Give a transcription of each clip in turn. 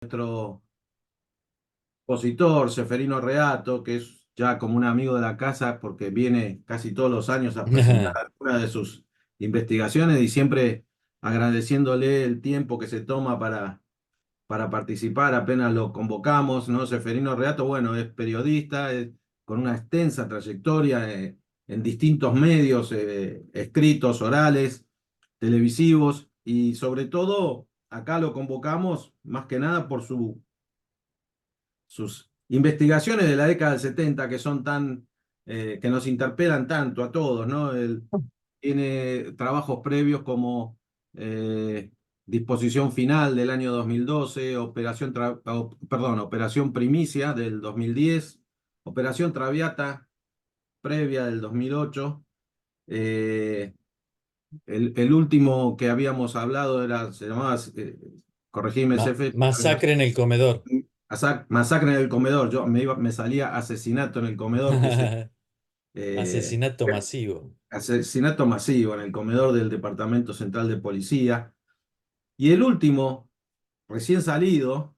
nuestro expositor, Seferino Reato, que es ya como un amigo de la casa porque viene casi todos los años a presentar alguna de sus investigaciones y siempre agradeciéndole el tiempo que se toma para participar apenas lo convocamos, ¿no? Seferino Reato, bueno, es periodista, con una extensa trayectoria en distintos medios, escritos, orales, televisivos, y sobre todo acá lo convocamos más que nada por sus investigaciones de la década del 70 que son que nos interpelan tanto a todos, ¿no? Él tiene trabajos previos como eh, Disposición Final del año 2012, Operación Primicia del 2010, Operación Traviata previa del 2008. eh, el último que habíamos hablado se llamaba, corregime, Cefe, Masacre en el comedor. Masacre en el comedor. Me salía asesinato en el comedor, que es eh, Asesinato masivo. asesinato masivo en el comedor del Departamento Central de Policía. Y el último, recién salido,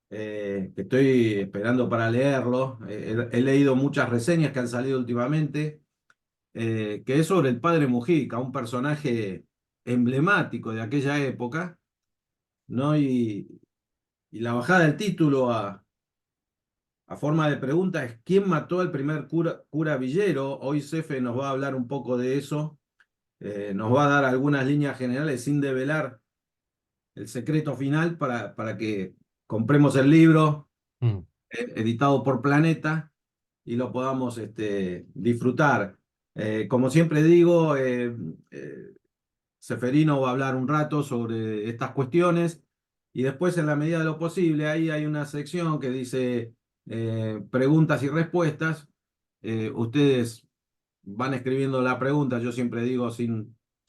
que estoy esperando para leerlo, he leído muchas reseñas que han salido últimamente, que es sobre el padre Mujica, un personaje emblemático de aquella época, ¿no? Y la bajada del título a forma de pregunta es: ¿quién mató al primer cura Villero? Hoy Cefe nos va a hablar un poco de eso, nos va a dar algunas líneas generales sin develar el secreto final para que compremos el libro Mm. editado por Planeta y lo podamos disfrutar. Como siempre digo, eh, Seferino va a hablar un rato sobre estas cuestiones y después, en la medida de lo posible, ahí hay una sección que dice preguntas y respuestas. Ustedes van escribiendo la pregunta, yo siempre digo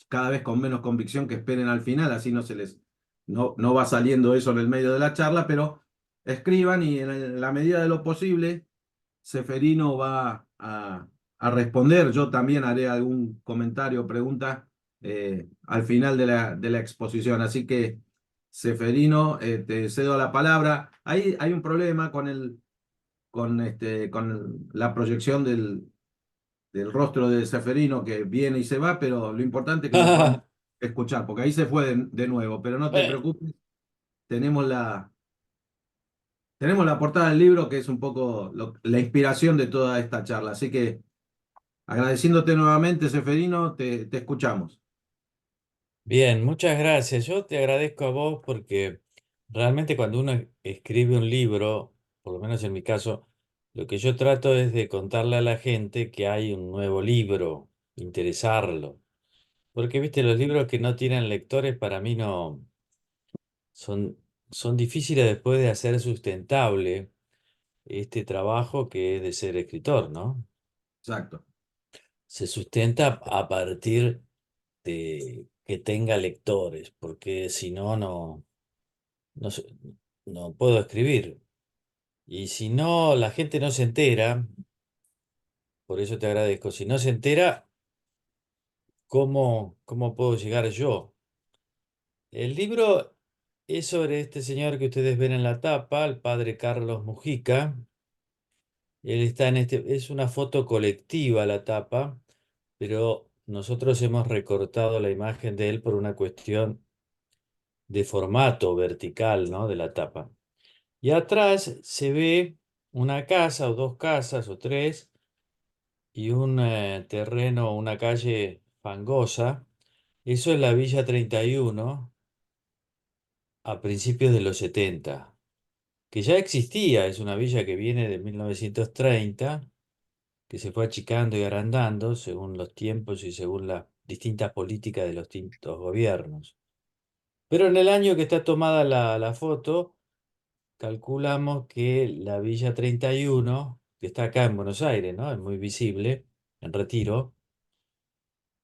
cada vez con menos convicción que esperen al final, así no va saliendo eso en el medio de la charla, pero escriban y en la medida de lo posible Seferino va a responder. Yo también haré algún comentario o pregunta al final de la exposición. Así que, Seferino, te cedo la palabra. Hay un problema con la proyección del rostro de Seferino, que viene y se va, pero lo importante es que lo podamos escuchar, porque ahí se fue de nuevo. Pero no te Eh, preocupes, tenemos tenemos la portada del libro, que es un poco la inspiración de toda esta charla. Así que, agradeciéndote nuevamente, Seferino, te escuchamos. Bien, muchas gracias. Yo te agradezco a vos porque realmente cuando uno escribe un libro, por lo menos en mi caso, lo que yo trato es de contarle a la gente que hay un nuevo libro, interesarlo. Porque, viste, los libros que no tienen lectores para mí no son, son difíciles después de hacer sustentable este trabajo que es de ser escritor, ¿no? Exacto. Se sustenta a partir de que tenga lectores, porque si no, no, no puedo escribir. Y si no, la gente no se entera, por eso te agradezco, si no se entera, ¿cómo puedo llegar yo? El libro es sobre este señor que ustedes ven en la tapa, el padre Carlos Mujica. Él está en es una foto colectiva la tapa, pero nosotros hemos recortado la imagen de él por una cuestión de formato vertical, ¿no? De la tapa. Y atrás se ve una casa o dos casas o tres y un terreno, una calle fangosa. Eso es la Villa 31 a principios de los 70, que ya existía, es una villa que viene de 1930, que se fue achicando y agrandando según los tiempos y según las distintas políticas de los distintos gobiernos. Pero en el año que está tomada la foto, calculamos que la Villa 31, que está acá en Buenos Aires, ¿no? Es muy visible, en Retiro,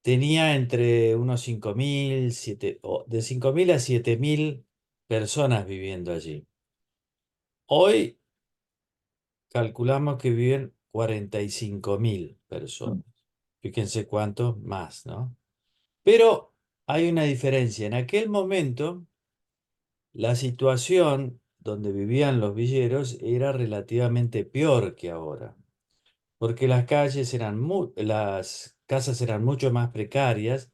tenía entre unos 5.000, de 5.000 a 7.000 personas viviendo allí. Hoy calculamos que viven 45.000 personas. Fíjense cuántos más, ¿no? Pero hay una diferencia. En aquel momento, la situación donde vivían los villeros era relativamente peor que ahora, porque las casas eran mucho más precarias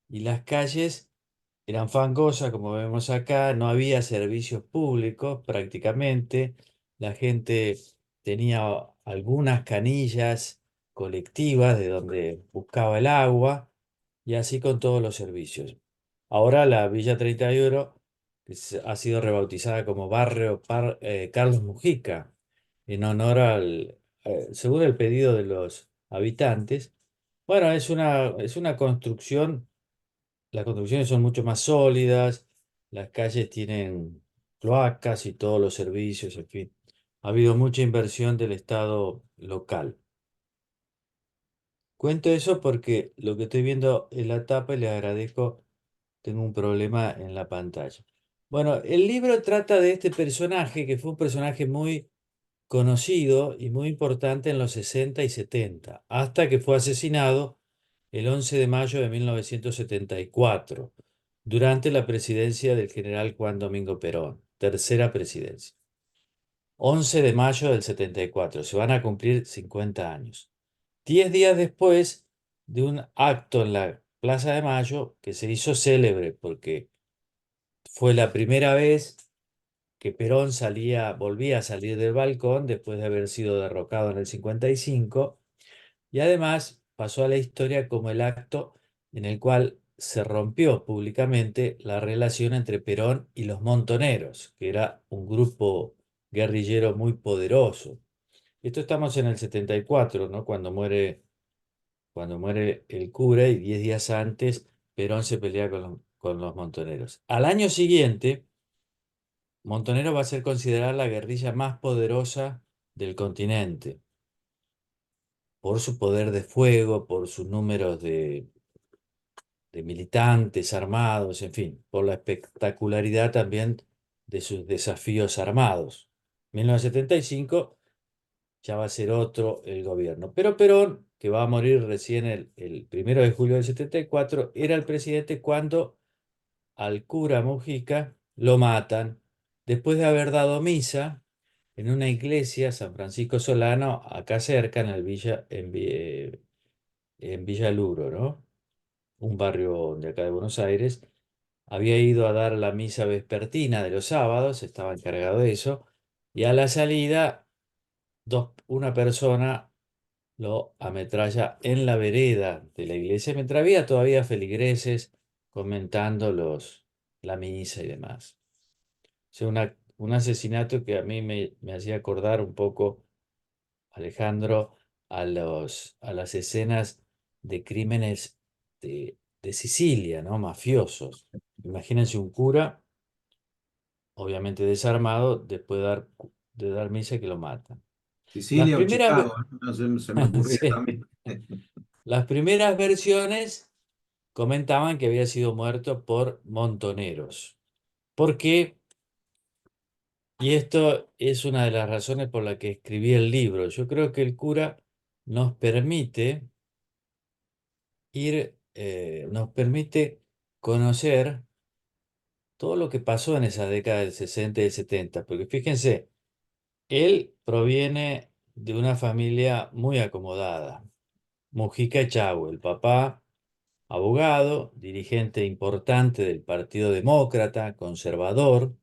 y las calles eran fangosas, como vemos acá, no había servicios públicos prácticamente, la gente tenía algunas canillas colectivas de donde buscaba el agua y así con todos los servicios. Ahora la Villa 31 ha sido rebautizada como Carlos Mujica, en honor según el pedido de los habitantes. Bueno, es una construcción, las construcciones son mucho más sólidas, las calles tienen cloacas y todos los servicios, en fin. Ha habido mucha inversión del Estado local. Cuento eso porque lo que estoy viendo en la tapa y le agradezco, tengo un problema en la pantalla. Bueno, el libro trata de este personaje que fue un personaje muy conocido y muy importante en los 60 y 70, hasta que fue asesinado el 11 de mayo de 1974, durante la presidencia del general Juan Domingo Perón, tercera presidencia. 11 de mayo del 74, se van a cumplir 50 años. 10 días después de un acto en la Plaza de Mayo que se hizo célebre porque fue la primera vez que Perón volvía a salir del balcón después de haber sido derrocado en el 55 y además pasó a la historia como el acto en el cual se rompió públicamente la relación entre Perón y los Montoneros, que era un grupo guerrillero muy poderoso. Esto estamos en el 74, ¿no? Cuando muere el cura y 10 días antes Perón se pelea con los montoneros. Al año siguiente, Montonero va a ser considerada la guerrilla más poderosa del continente por su poder de fuego, por sus números de militantes armados, en fin, por la espectacularidad también de sus desafíos armados. 1975 ya va a ser otro el gobierno. Pero Perón, que va a morir recién el 1 de julio del 74, era el presidente cuando al cura Mujica lo matan después de haber dado misa en una iglesia, San Francisco Solano, acá cerca en Villa Luro, ¿no? Un barrio de acá de Buenos Aires. Había ido a dar la misa vespertina de los sábados, estaba encargado de eso, y a la salida una persona lo ametralla en la vereda de la iglesia, mientras había todavía feligreses comentando la misa y demás. O sea, un asesinato que a mí me hacía acordar un poco, Alejandro, a las escenas de crímenes de Sicilia, ¿no? Mafiosos. Imagínense un cura, obviamente desarmado, después de dar misa que lo matan. Las Sicilia o primeras, Chicago, no se me ocurría sí, también. las primeras versiones comentaban que había sido muerto por montoneros. ¿Por qué? Y esto es una de las razones por la que escribí el libro. Yo creo que el cura nos permite nos permite conocer todo lo que pasó en esa década del 60 y del 70. Porque fíjense, él proviene de una familia muy acomodada. Mujica Echagüe, el papá, abogado, dirigente importante del Partido Demócrata, conservador,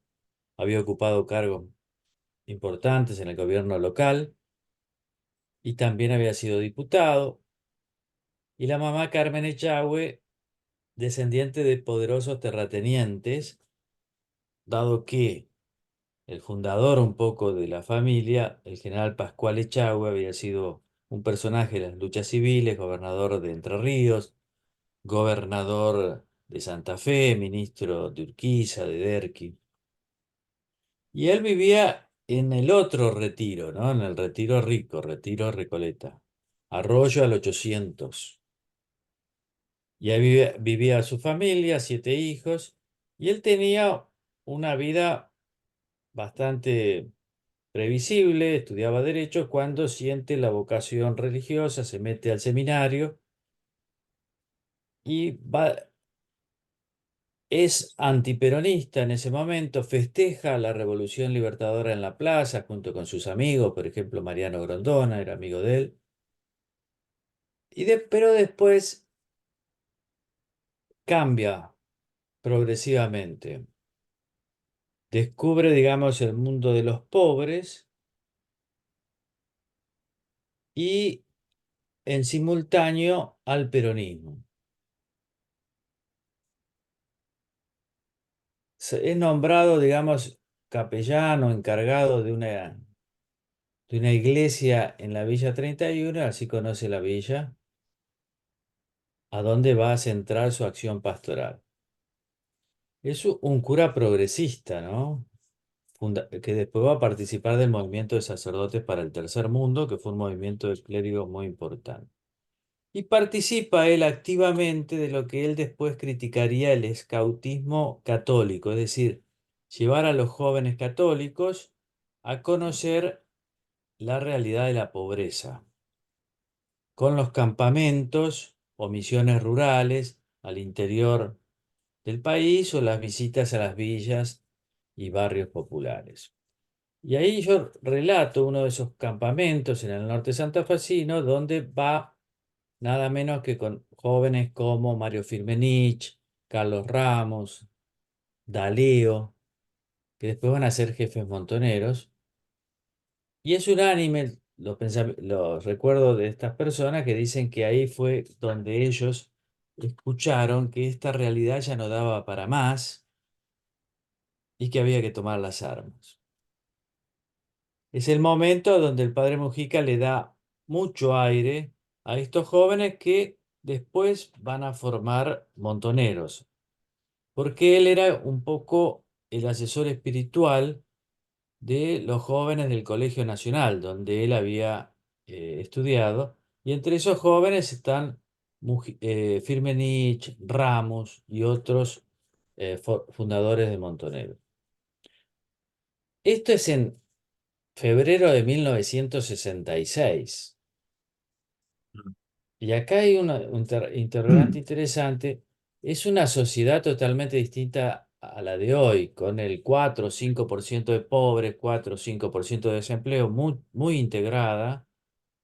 había ocupado cargos importantes en el gobierno local y también había sido diputado. Y la mamá Carmen Echagüe, descendiente de poderosos terratenientes, dado que el fundador un poco de la familia, el general Pascual Echagüe, había sido un personaje de las luchas civiles, gobernador de Entre Ríos, gobernador de Santa Fe, ministro de Urquiza, de Derqui. Y él vivía en el otro retiro, ¿no? En el retiro rico, retiro Recoleta. Arroyo al 800. Y ahí vivía su familia, 7 hijos, y él tenía una vida bastante previsible, estudiaba derecho cuando siente la vocación religiosa, se mete al seminario y es antiperonista en ese momento, festeja la Revolución Libertadora en la plaza junto con sus amigos, por ejemplo, Mariano Grondona era amigo de él. Pero después cambia progresivamente. Descubre, digamos, el mundo de los pobres y en simultáneo al peronismo. Es nombrado, digamos, capellán o encargado de una iglesia en la Villa 31, así conoce la villa, a donde va a centrar su acción pastoral. Es un cura progresista, ¿no? Que después va a participar del movimiento de sacerdotes para el Tercer Mundo, que fue un movimiento de clérigos muy importante. Y participa él activamente de lo que él después criticaría el escautismo católico, es decir, llevar a los jóvenes católicos a conocer la realidad de la pobreza, con los campamentos o misiones rurales al interior del país o las visitas a las villas y barrios populares. Y ahí yo relato uno de esos campamentos en el norte santafesino donde va nada menos que con jóvenes como Mario Firmenich, Carlos Ramos, Daleo, que después van a ser jefes montoneros. Y es unánime los recuerdos de estas personas que dicen que ahí fue donde ellos escucharon que esta realidad ya no daba para más y que había que tomar las armas. Es el momento donde el padre Mujica le da mucho aire a estos jóvenes que después van a formar montoneros, porque él era un poco el asesor espiritual de los jóvenes del Colegio Nacional, donde él había estudiado, y entre esos jóvenes están Firmenich, Ramos y otros fundadores de Montonero. Esto es en febrero de 1966. Y acá hay un interrogante interesante. Es una sociedad totalmente distinta a la de hoy, con el 4 o 5% de pobres, 4 o 5% de desempleo, muy, muy integrada,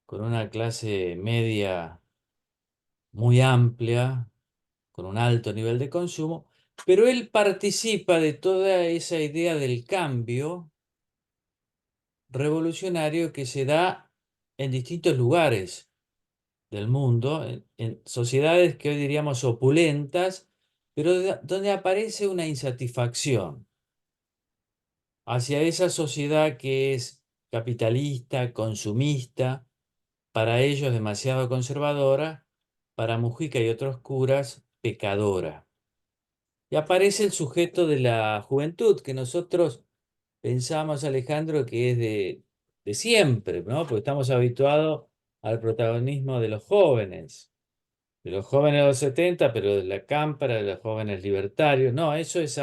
con una clase media muy amplia, con un alto nivel de consumo, pero él participa de toda esa idea del cambio revolucionario que se da en distintos lugares del mundo, en sociedades que hoy diríamos opulentas, pero donde aparece una insatisfacción hacia esa sociedad que es capitalista, consumista, para ellos demasiado conservadora, para Mujica y otros curas pecadora. Y aparece el sujeto de la juventud, que nosotros pensamos, Alejandro, que es de siempre, ¿no? Porque estamos habituados al protagonismo de los jóvenes de los 70, pero de la cámpara, de los jóvenes libertarios. No, eso es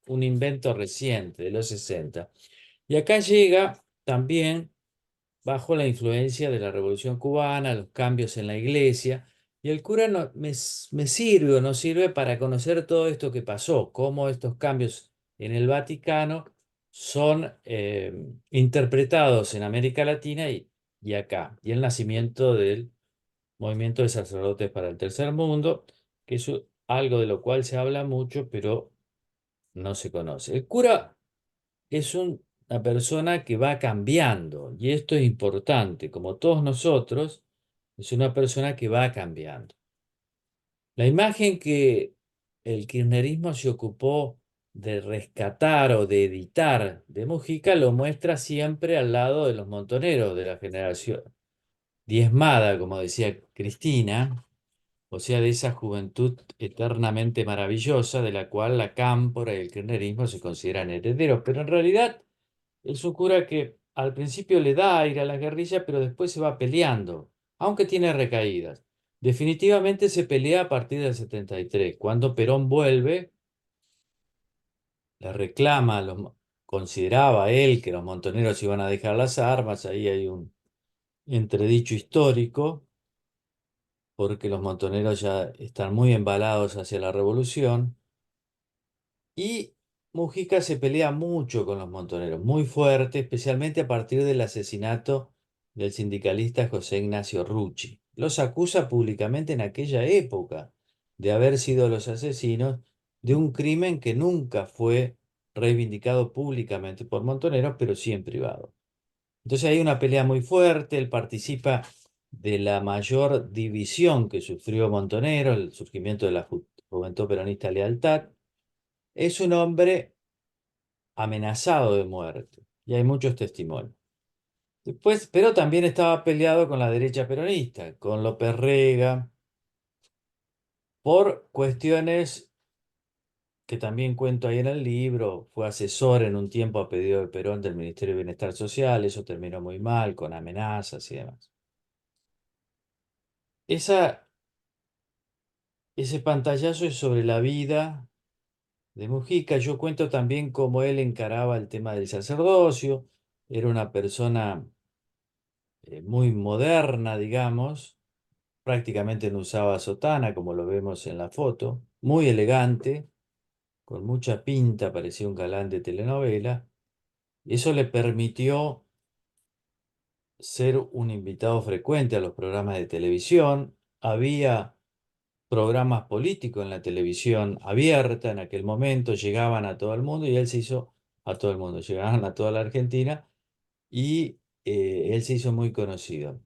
un invento reciente, de los 60. Y acá llega también bajo la influencia de la Revolución Cubana, los cambios en la iglesia, y el cura me sirve o no sirve para conocer todo esto que pasó, cómo estos cambios en el Vaticano son interpretados en América Latina y acá, y el nacimiento del movimiento de sacerdotes para el tercer mundo, que es algo de lo cual se habla mucho, pero no se conoce. El cura es una persona que va cambiando, y esto es importante, como todos nosotros, es una persona que va cambiando. La imagen que el kirchnerismo se ocupó de rescatar o de editar de Mujica lo muestra siempre al lado de los montoneros de la generación diezmada, como decía Cristina, o sea, de esa juventud eternamente maravillosa de la cual la cámpora y el kirchnerismo se consideran herederos, pero en realidad es un cura que al principio le da aire a las guerrillas, pero después se va peleando, aunque tiene recaídas. Definitivamente se pelea a partir del 73, cuando Perón vuelve, le reclama, consideraba él que los montoneros iban a dejar las armas, ahí hay un entredicho histórico, porque los montoneros ya están muy embalados hacia la revolución. Y Mujica se pelea mucho con los montoneros, muy fuerte, especialmente a partir del asesinato del sindicalista José Ignacio Rucci. Los acusa públicamente en aquella época de haber sido los asesinos de un crimen que nunca fue reivindicado públicamente por Montoneros, pero sí en privado. Entonces hay una pelea muy fuerte, él participa de la mayor división que sufrió Montoneros, el surgimiento de la Juventud Peronista Lealtad. Es un hombre amenazado de muerte y hay muchos testimonios. Después, pero también estaba peleado con la derecha peronista, con López Rega, por cuestiones que también cuento ahí en el libro. Fue asesor en un tiempo a pedido de Perón del Ministerio de Bienestar Social, eso terminó muy mal, con amenazas y demás. Esa, ese pantallazo es sobre la vida de Mujica. Yo cuento también cómo él encaraba el tema del sacerdocio. Era una persona muy moderna, digamos. Prácticamente no usaba sotana, como lo vemos en la foto. Muy elegante, con mucha pinta, parecía un galán de telenovela. Y eso le permitió ser un invitado frecuente a los programas de televisión. Había programas políticos en la televisión abierta en aquel momento, llegaban a todo el mundo y él se hizo a todo el mundo, llegaban a toda la Argentina y él se hizo muy conocido.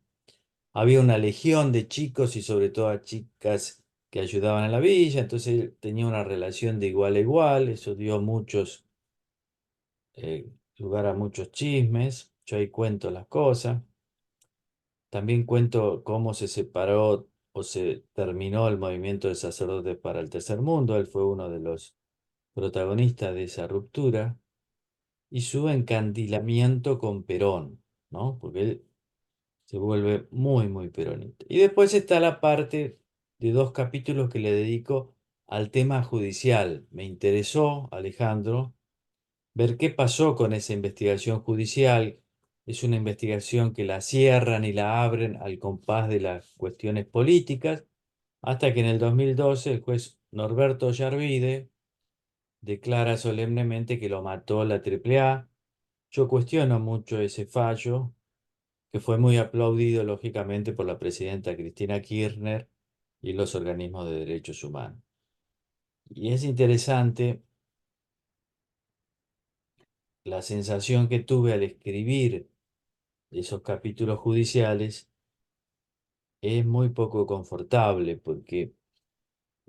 Había una legión de chicos y sobre todo a chicas que ayudaban en la villa, entonces él tenía una relación de igual a igual, eso dio lugar a muchos chismes, yo ahí cuento las cosas. También cuento cómo se separó o se terminó el movimiento de sacerdotes para el tercer mundo. Él fue uno de los protagonistas de esa ruptura y su encandilamiento con Perón, ¿no? Porque él se vuelve muy, muy peronista. Y después está la parte de 2 capítulos que le dedico al tema judicial. Me interesó, Alejandro, ver qué pasó con esa investigación judicial. Es una investigación que la cierran y la abren al compás de las cuestiones políticas, hasta que en el 2012 el juez Norberto Yarvide declara solemnemente que lo mató la AAA. Yo cuestiono mucho ese fallo, que fue muy aplaudido lógicamente por la presidenta Cristina Kirchner y los organismos de derechos humanos. Y es interesante la sensación que tuve al escribir esos capítulos judiciales. Es muy poco confortable porque,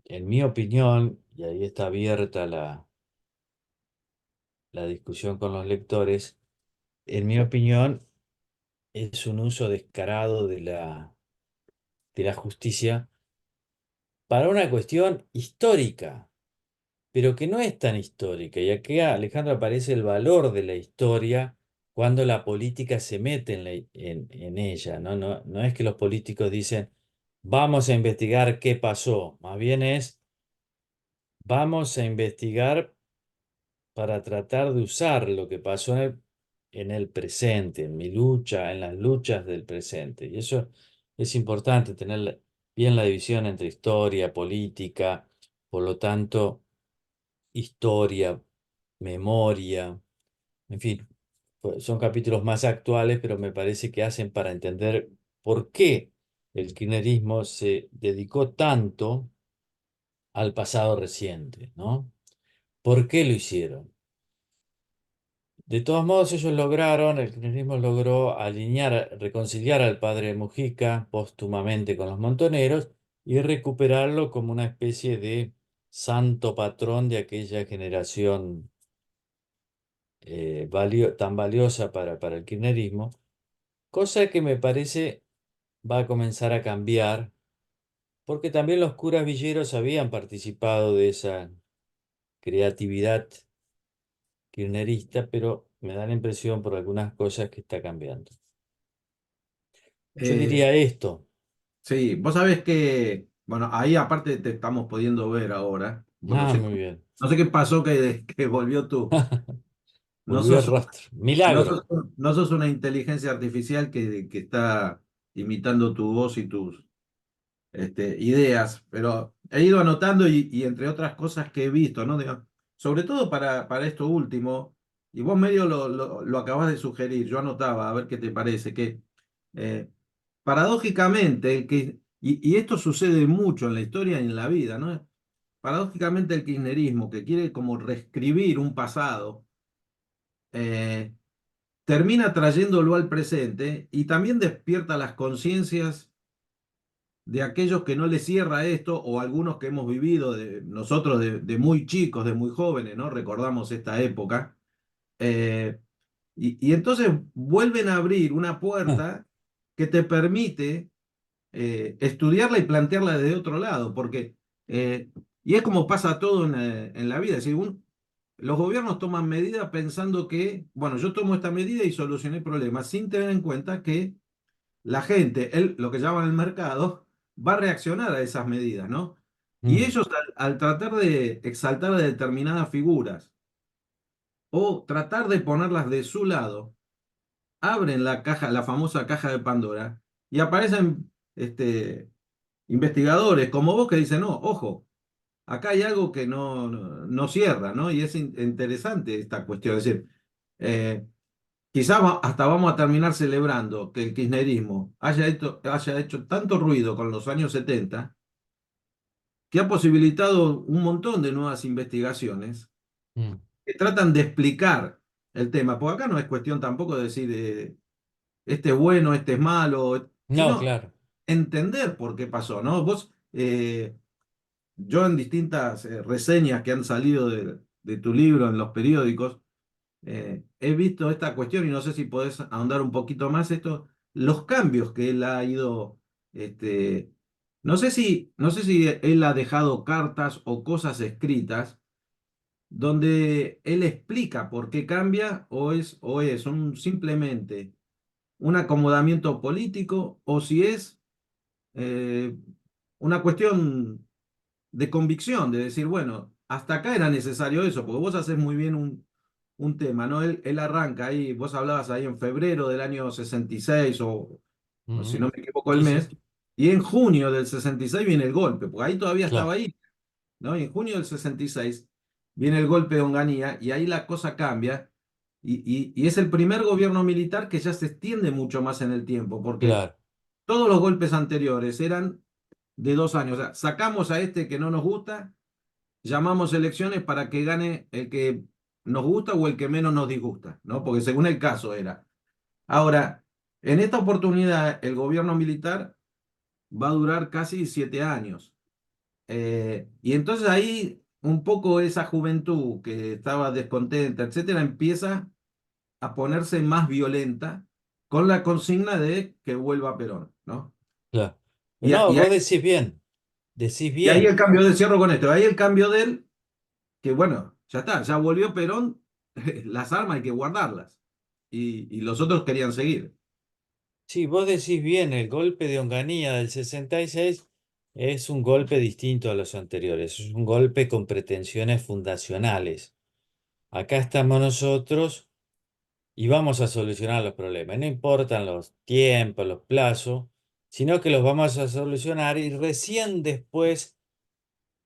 en mi opinión, y ahí está abierta la discusión con los lectores, en mi opinión es un uso descarado de la justicia para una cuestión histórica, pero que no es tan histórica. Y aquí, Alejandro, aparece el valor de la historia cuando la política se mete en ella, ¿no? No, no es que los políticos dicen, vamos a investigar qué pasó, más bien es, vamos a investigar para tratar de usar lo que pasó en el presente, en mi lucha, en las luchas del presente. Y eso es importante, tener bien la división entre historia, política, por lo tanto, historia, memoria, en fin, pues, son capítulos más actuales, pero me parece que hacen para entender por qué el kirchnerismo se dedicó tanto al pasado reciente, ¿no? ¿Por qué lo hicieron? De todos modos, ellos lograron, el kirchnerismo logró alinear, reconciliar al padre Mujica póstumamente con los montoneros y recuperarlo como una especie de santo patrón de aquella generación tan valiosa para el kirchnerismo, cosa que me parece va a comenzar a cambiar, porque también los curas villeros habían participado de esa creatividad kirchnerista, pero me da la impresión por algunas cosas que está cambiando. Yo Eh, diría esto. sí, vos sabés que, bueno, ahí aparte te estamos pudiendo ver ahora. Bueno, Ah, muy bien. no sé qué pasó que volvió tú. No Volvió el sos, rastro. no sos, Milagro. no sos una inteligencia artificial que está imitando tu voz y tus ideas, pero he ido anotando y entre otras cosas que he visto, ¿no? sobre todo para esto último, y vos medio lo acabas de sugerir, yo anotaba, a ver qué te parece, que eh, paradójicamente, y esto sucede mucho en la historia y en la vida, ¿no? Paradójicamente el kirchnerismo, que quiere como reescribir un pasado, eh, termina trayéndolo al presente y también despierta las conciencias de aquellos que no les cierra esto o algunos que hemos vivido, nosotros de muy chicos, de muy jóvenes, ¿no? Recordamos esta época. eh, y entonces vuelven a abrir una puerta que te permite estudiarla y plantearla desde otro lado, porque, y es como pasa todo en la vida, es decir, los gobiernos toman medidas pensando que, bueno, yo tomo esta medida y solucioné problemas, sin tener en cuenta que la gente, lo que llaman el mercado, va a reaccionar a esas medidas, ¿no? Y Mm, ellos al tratar de exaltar a determinadas figuras o tratar de ponerlas de su lado, abren la caja, la famosa caja de Pandora, y aparecen investigadores como vos que dicen, no, ojo, acá hay algo que no cierra, ¿no? Y es interesante esta cuestión. Es decir, eh, quizás hasta vamos a terminar celebrando que el kirchnerismo haya hecho tanto ruido con los años 70 que ha posibilitado un montón de nuevas investigaciones mm. que tratan de explicar el tema. Porque acá no es cuestión tampoco de decir este es bueno, este es malo, No, sino claro. entender por qué pasó, ¿no? Yo en distintas reseñas que han salido de tu libro en los periódicos, he visto esta cuestión y no sé si podés ahondar un poquito más esto, los cambios que él ha ido, este, no sé si él ha dejado cartas o cosas escritas donde él explica por qué cambia o es simplemente un acomodamiento político o si es eh, una cuestión de convicción, de decir, bueno, hasta acá era necesario eso, porque vos haces muy bien un tema, ¿no? Él arranca ahí, vos hablabas ahí en febrero del año 66 o si Ujú. no me equivoco el Sí, sí, mes, y en junio del 66 viene el golpe, porque ahí todavía estaba claro, ahí, ¿no? Y en junio del 66 viene el golpe de Onganía y ahí la cosa cambia. Y es el primer gobierno militar que ya se extiende mucho más en el tiempo, porque claro. todos los golpes anteriores eran de 2 años. O sea, sacamos a este que no nos gusta, llamamos elecciones para que gane el que nos gusta o el que menos nos disgusta, ¿no? Porque según el caso era. Ahora, en esta oportunidad, el gobierno militar va a durar casi 7 años. Y entonces ahí un poco esa juventud que estaba descontenta, etcétera, empieza a ponerse más violenta con la consigna de que vuelva Perón, ¿no? Claro. Y, No, y vos ahí, decís y ahí el bien. cambio de cierro con esto, ahí el cambio de él, que bueno, ya está, ya volvió Perón, las armas hay que guardarlas. Y los otros querían seguir. Sí, vos decís bien, el golpe de Onganía del 66 es un golpe distinto a los anteriores, es un golpe con pretensiones fundacionales. Acá estamos nosotros y vamos a solucionar los problemas. No importan los tiempos, los plazos, sino que los vamos a solucionar y recién después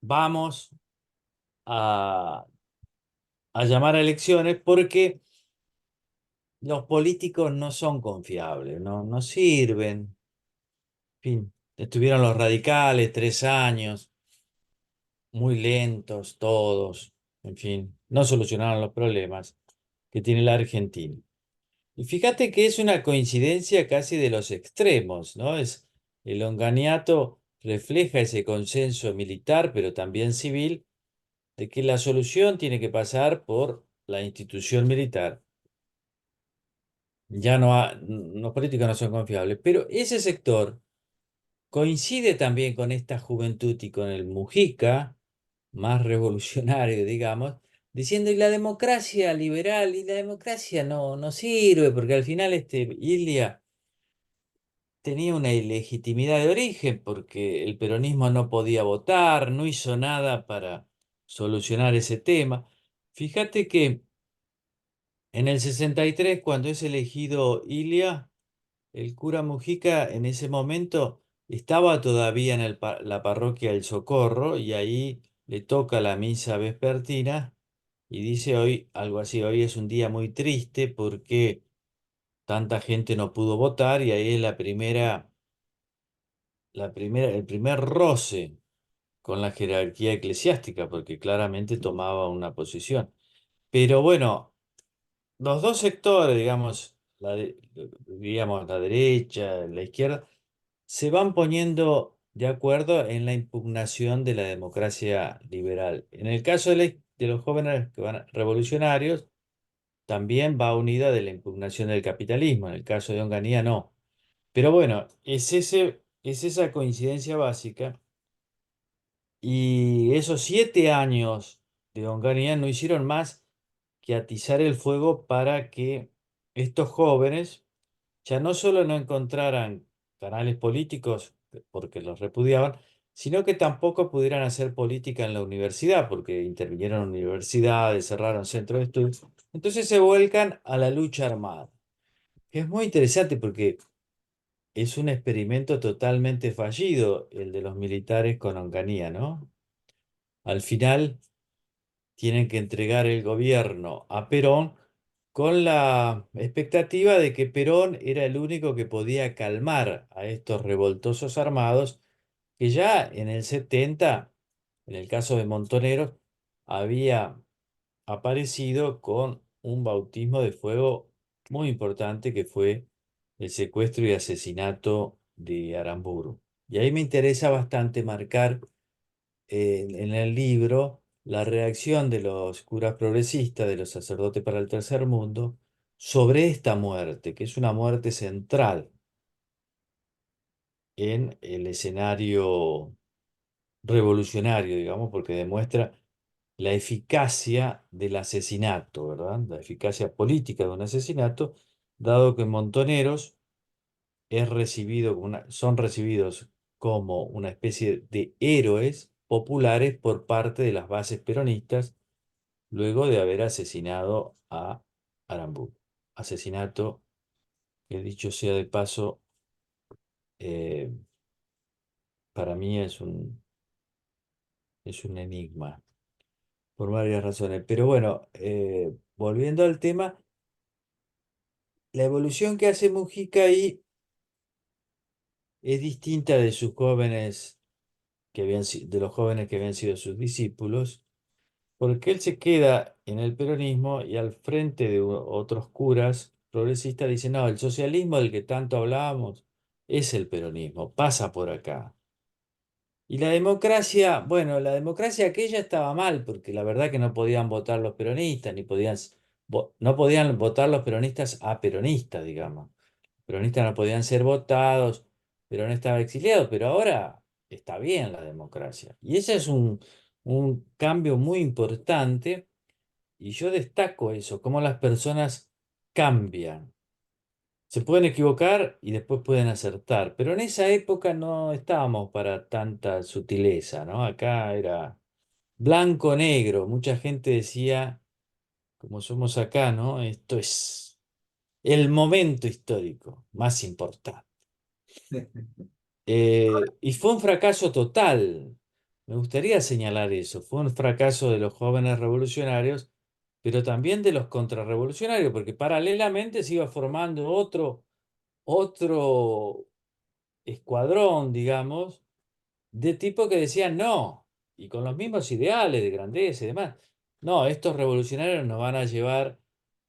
vamos a, a llamar a elecciones porque los políticos no son confiables, no sirven. En fin, estuvieron los radicales 3 años, muy lentos todos, en fin, no solucionaron los problemas que tiene la Argentina. Y fíjate que es una coincidencia casi de los extremos, ¿no? El longaniato refleja ese consenso militar, pero también civil, de que la solución tiene que pasar por la institución militar. Ya los políticos no son confiables, pero ese sector coincide también con esta juventud y con el Mujica, más revolucionario, digamos, diciendo, y la democracia liberal, y la democracia no sirve, porque al final Ilia tenía una ilegitimidad de origen, porque el peronismo no podía votar, no hizo nada para solucionar ese tema. Fíjate que en el 63, cuando es elegido Ilia, el cura Mujica en ese momento estaba todavía en la parroquia El Socorro y ahí le toca la misa vespertina y dice hoy algo así, hoy es un día muy triste porque tanta gente no pudo votar y ahí es el primer roce con la jerarquía eclesiástica, porque claramente tomaba una posición. Pero bueno, los dos sectores, digamos, digamos, la derecha, la izquierda, se van poniendo de acuerdo en la impugnación de la democracia liberal. En el caso de los jóvenes que van revolucionarios, también va unida de la impugnación del capitalismo. En el caso de Onganía, no. Pero bueno, es esa coincidencia básica. Y esos 7 años de Onganía no hicieron más que atizar el fuego para que estos jóvenes ya no solo no encontraran canales políticos porque los repudiaban, sino que tampoco pudieran hacer política en la universidad porque intervinieron universidades, cerraron centros de estudios. Entonces se vuelcan a la lucha armada. Es muy interesante porque es un experimento totalmente fallido el de los militares con Onganía, ¿no? Al final tienen que entregar el gobierno a Perón con la expectativa de que Perón era el único que podía calmar a estos revoltosos armados que ya en el 70, en el caso de Montoneros, había aparecido con un bautismo de fuego muy importante que fue el secuestro y asesinato de Aramburu. Y ahí me interesa bastante marcar en el libro la reacción de los curas progresistas, de los sacerdotes para el tercer mundo, sobre esta muerte, que es una muerte central en el escenario revolucionario, digamos, porque demuestra la eficacia del asesinato, ¿verdad? La eficacia política de un asesinato, dado que Montoneros son recibidos como una especie de héroes populares por parte de las bases peronistas luego de haber asesinado a Aramburu. Asesinato que dicho sea de paso, eh, para mí es un enigma por varias razones. Pero bueno, volviendo al tema, la evolución que hace Mujica ahí es distinta de sus jóvenes de los jóvenes que habían sido sus discípulos, porque él se queda en el peronismo y al frente de otros curas progresistas dice, no, el socialismo del que tanto hablábamos es el peronismo, pasa por acá. Y la democracia, bueno, la democracia aquella estaba mal, porque la verdad que no podían votar los peronistas, ni podían, no podían votar los peronistas a peronistas, digamos. Peronistas no podían ser votados, Perón estaba exiliado, pero ahora está bien la democracia. Y ese es un cambio muy importante, y yo destaco eso, cómo las personas cambian. Se pueden equivocar y después pueden acertar, pero en esa época no estábamos para tanta sutileza, ¿no? Acá era blanco-negro, mucha gente decía, como somos acá, ¿no? Esto es el momento histórico más importante. Y fue un fracaso total. Me gustaría señalar eso. Fue un fracaso de los jóvenes revolucionarios, pero también de los contrarrevolucionarios, porque paralelamente se iba formando otro escuadrón, digamos, de tipo que decían no, y con los mismos ideales de grandeza y demás. No, estos revolucionarios nos van a llevar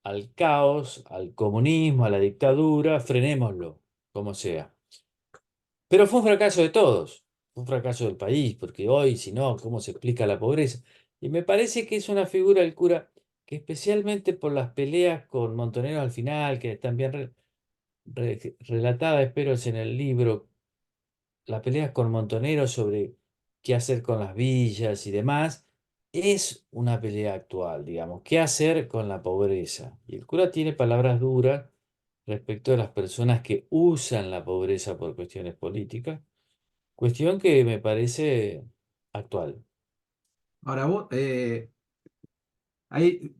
al caos, al comunismo, a la dictadura, frenémoslo, como sea. Pero fue un fracaso de todos, fue un fracaso del país, porque hoy, si no, ¿cómo se explica la pobreza? Y me parece que es una figura del cura que especialmente por las peleas con Montonero al final, que están bien relatadas, espero, en el libro, las peleas con Montonero sobre qué hacer con las villas y demás, es una pelea actual, digamos, qué hacer con la pobreza. Y el cura tiene palabras duras respecto a las personas que usan la pobreza por cuestiones políticas. Cuestión que me parece actual. Ahora vos,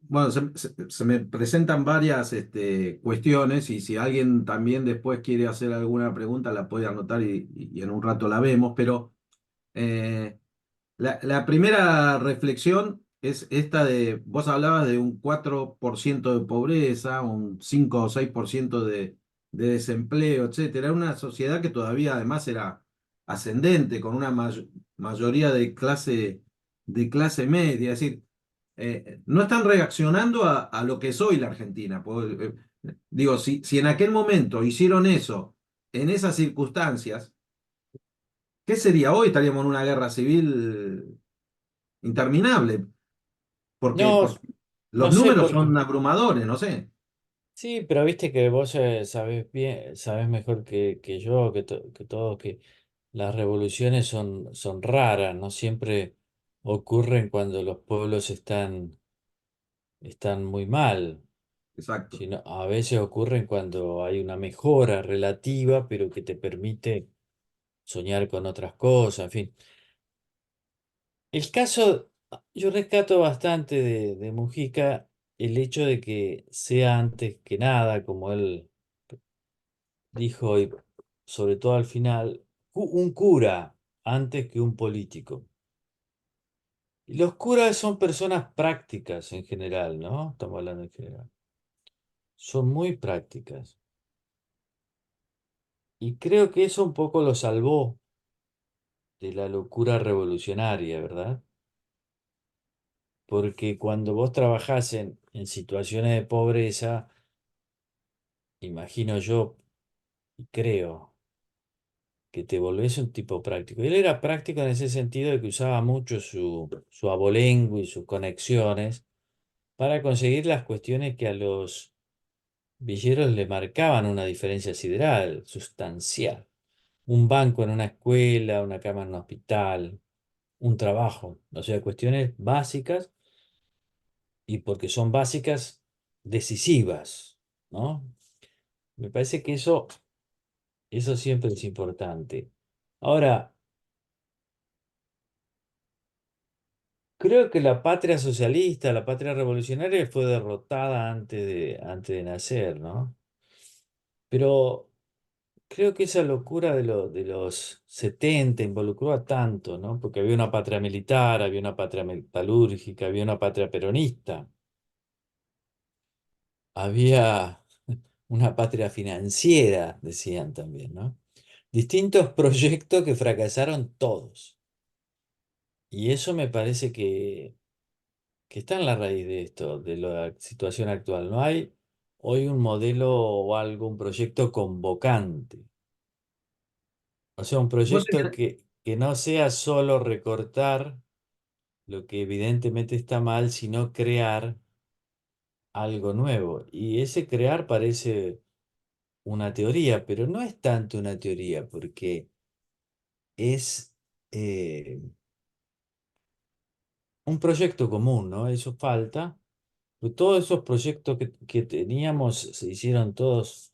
bueno, se me presentan varias cuestiones y si alguien también después quiere hacer alguna pregunta la puede anotar y en un rato la vemos, pero la primera reflexión es esta de, vos hablabas de un 4% de pobreza, un 5 o 6% de desempleo, etcétera. Era una sociedad que todavía además era ascendente, con una mayoría de clase media. Es decir, no están reaccionando a lo que es hoy la Argentina. Digo, si en aquel momento hicieron eso, en esas circunstancias, ¿qué sería hoy? Estaríamos en una guerra civil interminable, No, porque los no sé números por qué. son abrumadores, no sé. Sí, pero viste que vos sabés bien, sabés mejor que yo, que todos, que las revoluciones son raras, no siempre ocurren cuando los pueblos están muy mal, Exacto. sino a veces ocurren cuando hay una mejora relativa, pero que te permite soñar con otras cosas, en fin. El caso, yo rescato bastante de Mujica el hecho de que sea antes que nada, como él dijo, y sobre todo al final, un cura antes que un político. Y los curas son personas prácticas en general, ¿no? Estamos hablando en general. Son muy prácticas. Y creo que eso un poco lo salvó de la locura revolucionaria, ¿verdad? Porque cuando vos trabajás en situaciones de pobreza, imagino yo y creo que te volvés un tipo práctico. Y él era práctico en ese sentido de que usaba mucho su abolengo y sus conexiones para conseguir las cuestiones que a los villeros le marcaban una diferencia sideral, sustancial. Un banco en una escuela, una cama en un hospital, un trabajo. O sea, cuestiones básicas y porque son básicas, decisivas, ¿no? Me parece que eso siempre es importante. Ahora, creo que la patria socialista, la patria revolucionaria fue derrotada antes de nacer, ¿no? Pero creo que esa locura de los 70 involucró a tanto, ¿no? Porque había una patria militar, había una patria metalúrgica, había una patria peronista, había una patria financiera, decían también, ¿no? Distintos proyectos que fracasaron todos. Y eso me parece que está en la raíz de esto, de la situación actual. No hay hoy un modelo o algo, un proyecto convocante. O sea, un Vos proyecto tenés- que no sea solo recortar lo que evidentemente está mal, sino crear algo nuevo. Y ese crear parece una teoría, pero no es tanto una teoría, porque es un proyecto común, ¿no? Eso falta. Pues todos esos proyectos que teníamos se hicieron todos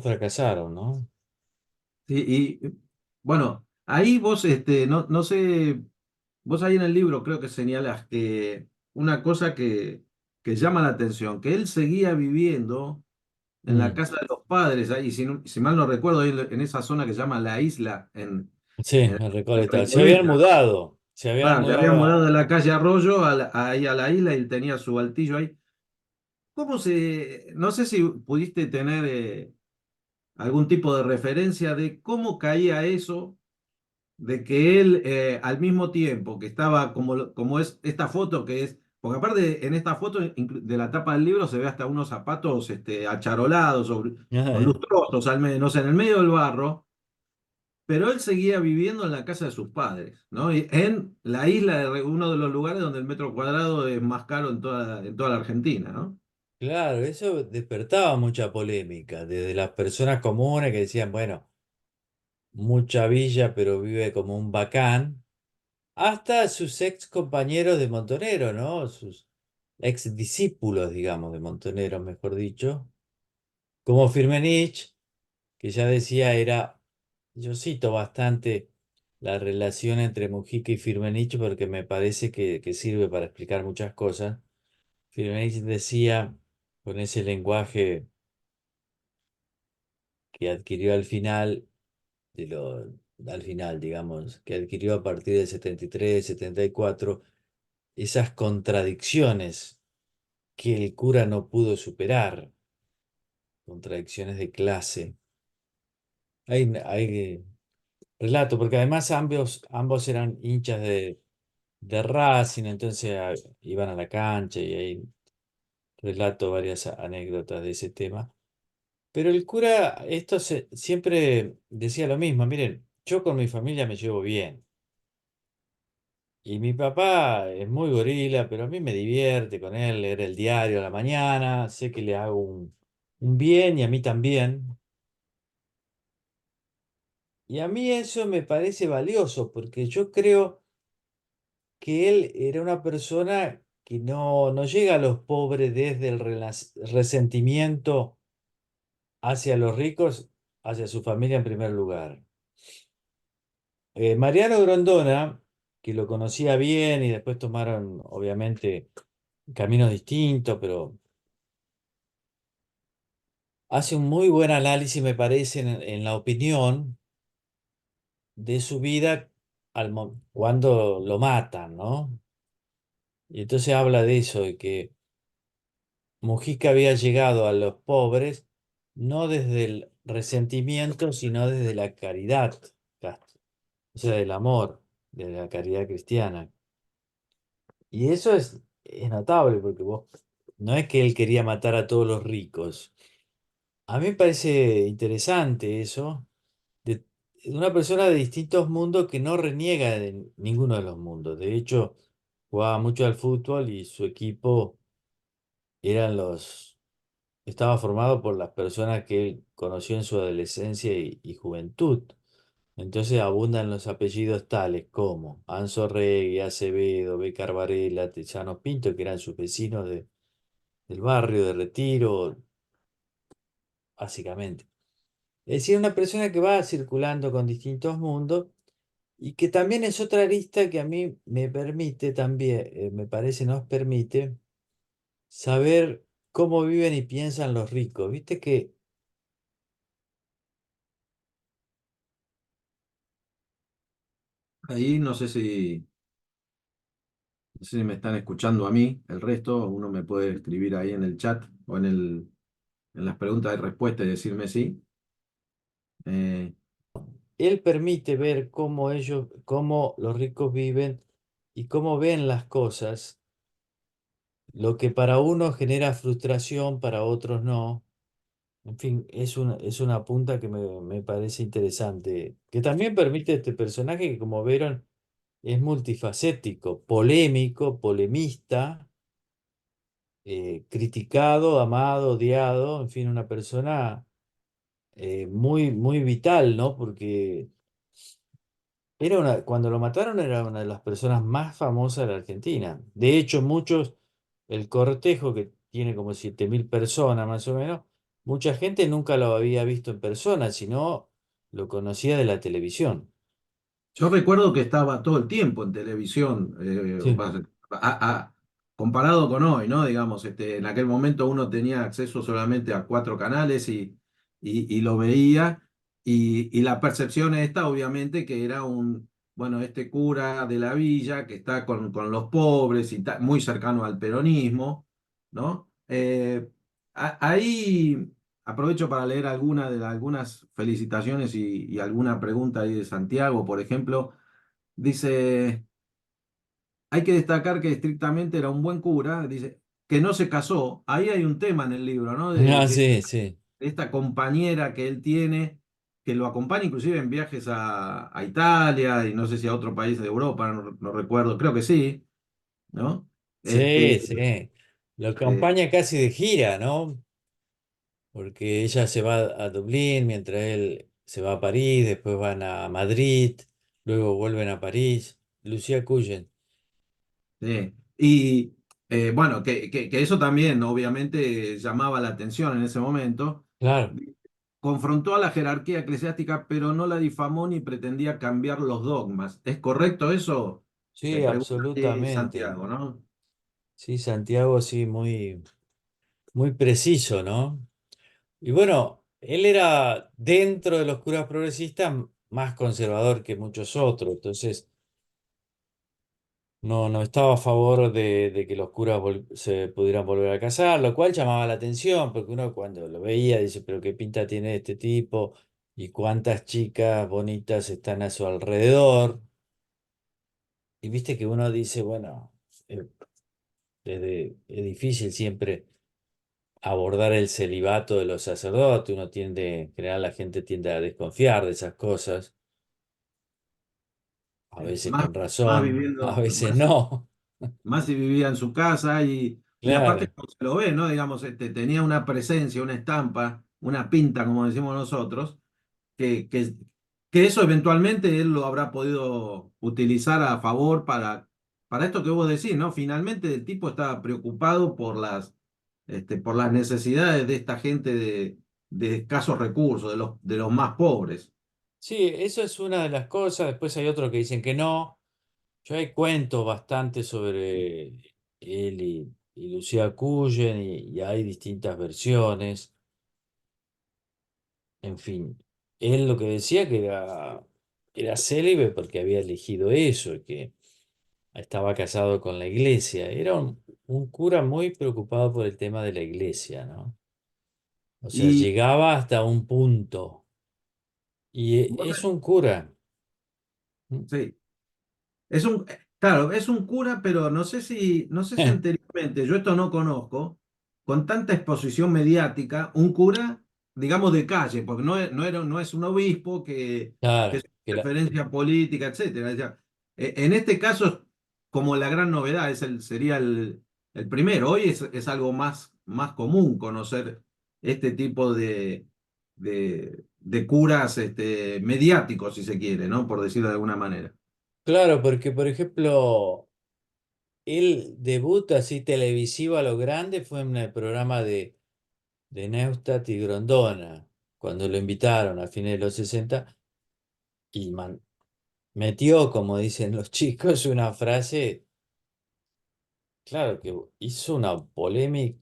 fracasaron, ¿no? y bueno, ahí vos, no sé, vos ahí en el libro creo que señalas que una cosa que llama la atención, que él seguía viviendo en la Mm. casa de los padres, ahí, si mal no recuerdo, ahí en esa zona que se llama La Isla, Sí, en en en Recoleta. Se habían Recoleta. mudado, se habían Claro, se había mudado mudado de a... la calle Arroyo ahí a la isla y tenía su altillo ahí. No sé si pudiste tener algún tipo de referencia de cómo caía eso, de que él al mismo tiempo que estaba como es esta foto que es, porque aparte en esta foto de la tapa del libro se ve hasta unos zapatos acharolados o lustrosos al menos en el medio del barro, pero él seguía viviendo en la casa de sus padres, ¿no? Y en la isla de uno de los lugares donde el metro cuadrado es más caro en toda la Argentina, ¿no? Claro, eso despertaba mucha polémica, desde las personas comunes que decían, bueno, mucha villa, pero vive como un bacán, hasta sus ex compañeros de Montonero, ¿no? Sus ex discípulos, digamos, de Montonero, mejor dicho, como Firmenich, que ya decía yo cito bastante la relación entre Mujica y Firmenich porque me parece que sirve para explicar muchas cosas. Firmenich decía, con ese lenguaje que adquirió al final, de lo, al final, digamos, que adquirió a partir del 73, 74, esas contradicciones que el cura no pudo superar, contradicciones de clase. Hay relato, porque además ambos eran hinchas de Racing, entonces iban a la cancha y hay relato varias anécdotas de ese tema. Pero el cura, siempre decía lo mismo, miren, yo con mi familia me llevo bien. Y mi papá es muy gorila, pero a mí me divierte con él leer el diario a la mañana, sé que le hago un bien y a mí también. Y a mí eso me parece valioso porque yo creo que él era una persona que no llega a los pobres desde el resentimiento hacia los ricos, hacia su familia en primer lugar. Mariano Grondona, que lo conocía bien y después tomaron, obviamente, caminos distintos, pero hace un muy buen análisis, me parece, en la opinión de su vida cuando lo matan, ¿no? Y entonces habla de eso, de que Mujica había llegado a los pobres no desde el resentimiento, sino desde la caridad, Castro, o sea, del amor, de la caridad cristiana. Y eso es notable, porque no es que él quería matar a todos los ricos. A mí me parece interesante eso, de una persona de distintos mundos que no reniega de ninguno de los mundos. De hecho, jugaba mucho al fútbol y su equipo eran estaba formado por las personas que él conoció en su adolescencia y juventud. Entonces abundan los apellidos tales como Anzo Regui, Acevedo, Becar Varela, Tellano Pinto, que eran sus vecinos del barrio de Retiro, básicamente. Es decir, una persona que va circulando con distintos mundos y que también es otra arista que a mí me permite también, me parece nos permite saber cómo viven y piensan los ricos. Viste que Ahí no sé si me están escuchando a mí, el resto, uno me puede escribir ahí en el chat o en las preguntas y respuestas y decirme sí. Eh, él permite ver cómo los ricos viven y cómo ven las cosas, lo que para uno genera frustración, para otros no. En fin, es una punta que me parece interesante, que también permite este personaje que, como vieron, es multifacético, polémico, polemista, criticado, amado, odiado, en fin, una persona muy vital, ¿no? Porque cuando lo mataron era una de las personas más famosas de la Argentina. De hecho, el cortejo que tiene como 7.000 personas más o menos, mucha gente nunca lo había visto en persona, sino lo conocía de la televisión. Yo recuerdo que estaba todo el tiempo en televisión, Sí. comparado con hoy, ¿no? Digamos, en aquel momento uno tenía acceso solamente a 4 canales y lo veía, y la percepción esta, obviamente, que era bueno, este cura de la villa que está con los pobres y muy cercano al peronismo, ¿no? Ahí aprovecho para leer algunas felicitaciones y alguna pregunta ahí de Santiago, por ejemplo. Dice, hay que destacar que estrictamente era un buen cura, dice, que no se casó. Ahí hay un tema en el libro, ¿no? Ah, sí, sí. De esta compañera que él tiene, que lo acompaña inclusive en viajes a Italia y no sé si a otro país de Europa, no recuerdo, creo que sí, ¿no? Este, Sí, sí. Lo eh, acompaña casi de gira, ¿no? Porque ella se va a Dublín mientras él se va a París, después van a Madrid, luego vuelven a París. Lucía Cuyen. sí. Y bueno, que eso también obviamente llamaba la atención en ese momento. Claro, Confrontó a la jerarquía eclesiástica, pero no la difamó ni pretendía cambiar los dogmas. ¿Es correcto eso? sí, Pregunta absolutamente. Santiago, ¿no? Sí, Santiago, sí, muy preciso, ¿no? Y bueno, él era dentro de los curas progresistas más conservador que muchos otros. Entonces, no estaba a favor de que los curas se pudieran volver a casar, lo cual llamaba la atención, porque uno cuando lo veía dice, pero qué pinta tiene este tipo y cuántas chicas bonitas están a su alrededor. Y viste que uno dice, bueno, eh, es difícil siempre abordar el celibato de los sacerdotes, uno tiende, en general la gente tiende a desconfiar de esas cosas, a veces Más, con más razón, a viviendo, veces no. más si vivía en su casa y aparte Claro. como se lo ve, ¿no? Digamos, tenía una presencia, una estampa, una pinta, como decimos nosotros, que, que, que eso eventualmente él lo habrá podido utilizar a favor para esto que vos decís, ¿no? Finalmente el tipo estaba preocupado por las necesidades de esta gente de escasos recursos, de los más pobres. Sí, eso es una de las cosas. Después hay otros que dicen que no. Yo hay cuentos bastante sobre él y Lucía Cullen y hay distintas versiones. En fin, él lo que decía que era célibe porque había elegido eso, y que estaba casado con la iglesia. Era un cura muy preocupado por el tema de la iglesia, ¿no? O sea, Y llegaba hasta un punto. Y vos es un cura. sí. Claro, es un cura, pero no sé si anteriormente, yo esto no conozco, con tanta exposición mediática, un cura, digamos, de calle, porque no es un obispo que Claro, es referencia política, etcétera. O sea, en este caso, es como la gran novedad, sería el primero. Hoy es algo más común conocer este tipo de curas mediáticos, si se quiere, ¿no? Por decirlo de alguna manera. claro, porque por ejemplo, él debuta así televisivo a lo grande fue en el programa de Neustadt y Grondona, cuando lo invitaron a fines de los 60 y metió, como dicen los chicos, una frase, claro, que hizo una polémica,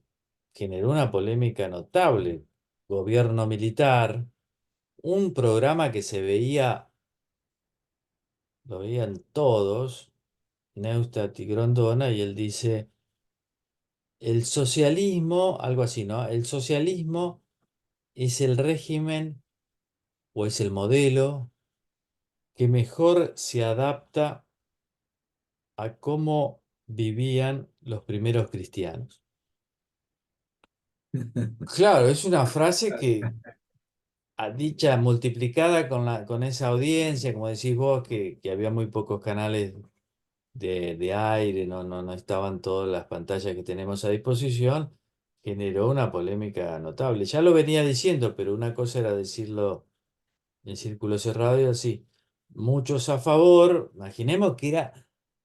generó una polémica notable. Gobierno militar, un programa que se veía, lo veían todos, Neustadt y Grondona, y él dice, el socialismo, algo así, ¿no? El socialismo es el régimen o es el modelo que mejor se adapta a cómo vivían los primeros cristianos. Claro, es una frase que, dicha, multiplicada con esa audiencia, como decís vos, que había muy pocos canales de aire, no estaban todas las pantallas que tenemos a disposición, generó una polémica notable. Ya lo venía diciendo, pero una cosa era decirlo en círculo cerrado y así. Muchos a favor, imaginemos que era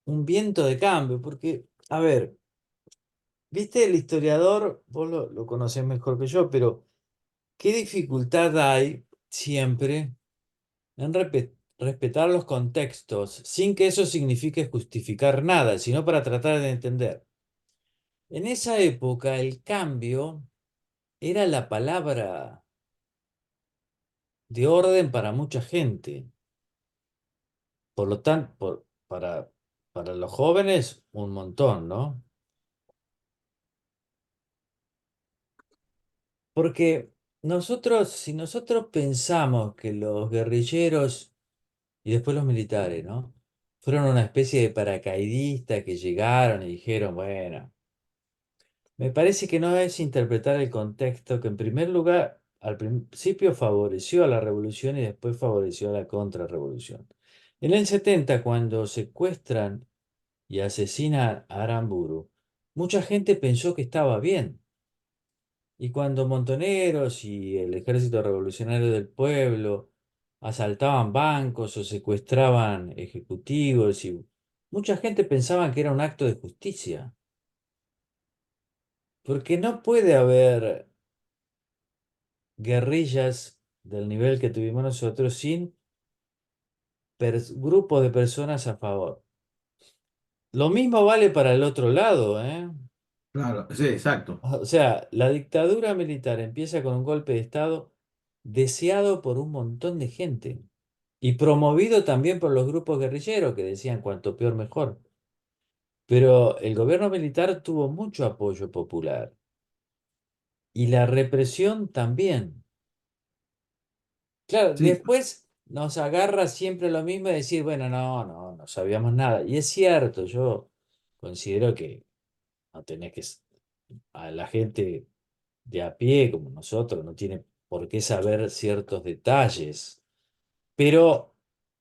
un viento de cambio, porque, a ver, viste el historiador, vos lo conocés mejor que yo, pero ¿qué dificultad hay siempre en respetar los contextos sin que eso signifique justificar nada, sino para tratar de entender? En esa época el cambio era la palabra de orden para mucha gente. Por lo tanto, para los jóvenes, un montón, ¿no? Porque nosotros, si nosotros pensamos que los guerrilleros y después los militares, ¿no? Fueron una especie de paracaidistas que llegaron y dijeron, bueno, me parece que no es interpretar el contexto que en primer lugar, al principio favoreció a la revolución y después favoreció a la contrarrevolución. En el 70, cuando secuestran y asesinan a Aramburu, mucha gente pensó que estaba bien. Y cuando Montoneros y el Ejército Revolucionario del Pueblo asaltaban bancos o secuestraban ejecutivos, y mucha gente pensaba que era un acto de justicia, porque no puede haber guerrillas del nivel que tuvimos nosotros sin grupos de personas a favor. Lo mismo vale para el otro lado, ¿eh? Claro, sí, exacto. O sea, la dictadura militar empieza con un golpe de Estado deseado por un montón de gente y promovido también por los grupos guerrilleros que decían cuanto peor mejor. Pero el gobierno militar tuvo mucho apoyo popular y la represión también. Claro, Sí, después nos agarra siempre lo mismo de decir, bueno, no sabíamos nada. Y es cierto, yo considero que no tenés que, a la gente de a pie como nosotros no tiene por qué saber ciertos detalles. Pero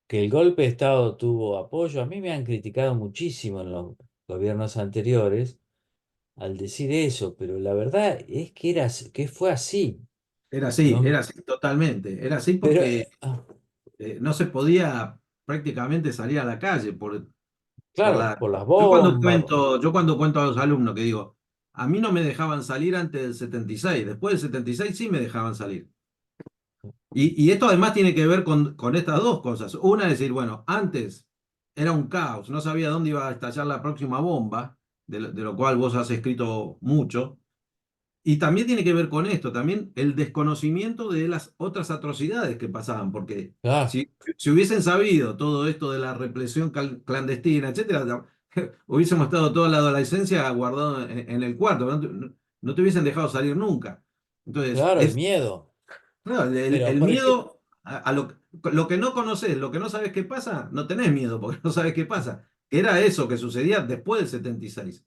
que el golpe de Estado tuvo apoyo, a mí me han criticado muchísimo en los gobiernos anteriores al decir eso, pero la verdad es que que fue así. Los- era así totalmente. Era así pero, porque no se podía prácticamente salir a la calle por claro, la... por las bombas, Yo cuando cuento a los alumnos que digo, a mí no me dejaban salir antes del 76, después del 76 sí me dejaban salir. Y esto además tiene que ver con estas dos cosas. Una es decir, bueno, antes era un caos, no sabía dónde iba a estallar la próxima bomba, de lo cual vos has escrito mucho. Y también tiene que ver con esto, también el desconocimiento de las otras atrocidades que pasaban, porque claro, si hubiesen sabido todo esto de la represión clandestina, etcétera, hubiésemos estado toda la adolescencia guardados en el cuarto, no te hubiesen dejado salir nunca. Entonces, claro, el miedo. no, Pero, el por ejemplo, miedo a lo que no conoces, lo que no sabes qué pasa, no tenés miedo porque no sabes qué pasa. Era eso que sucedía después del 76.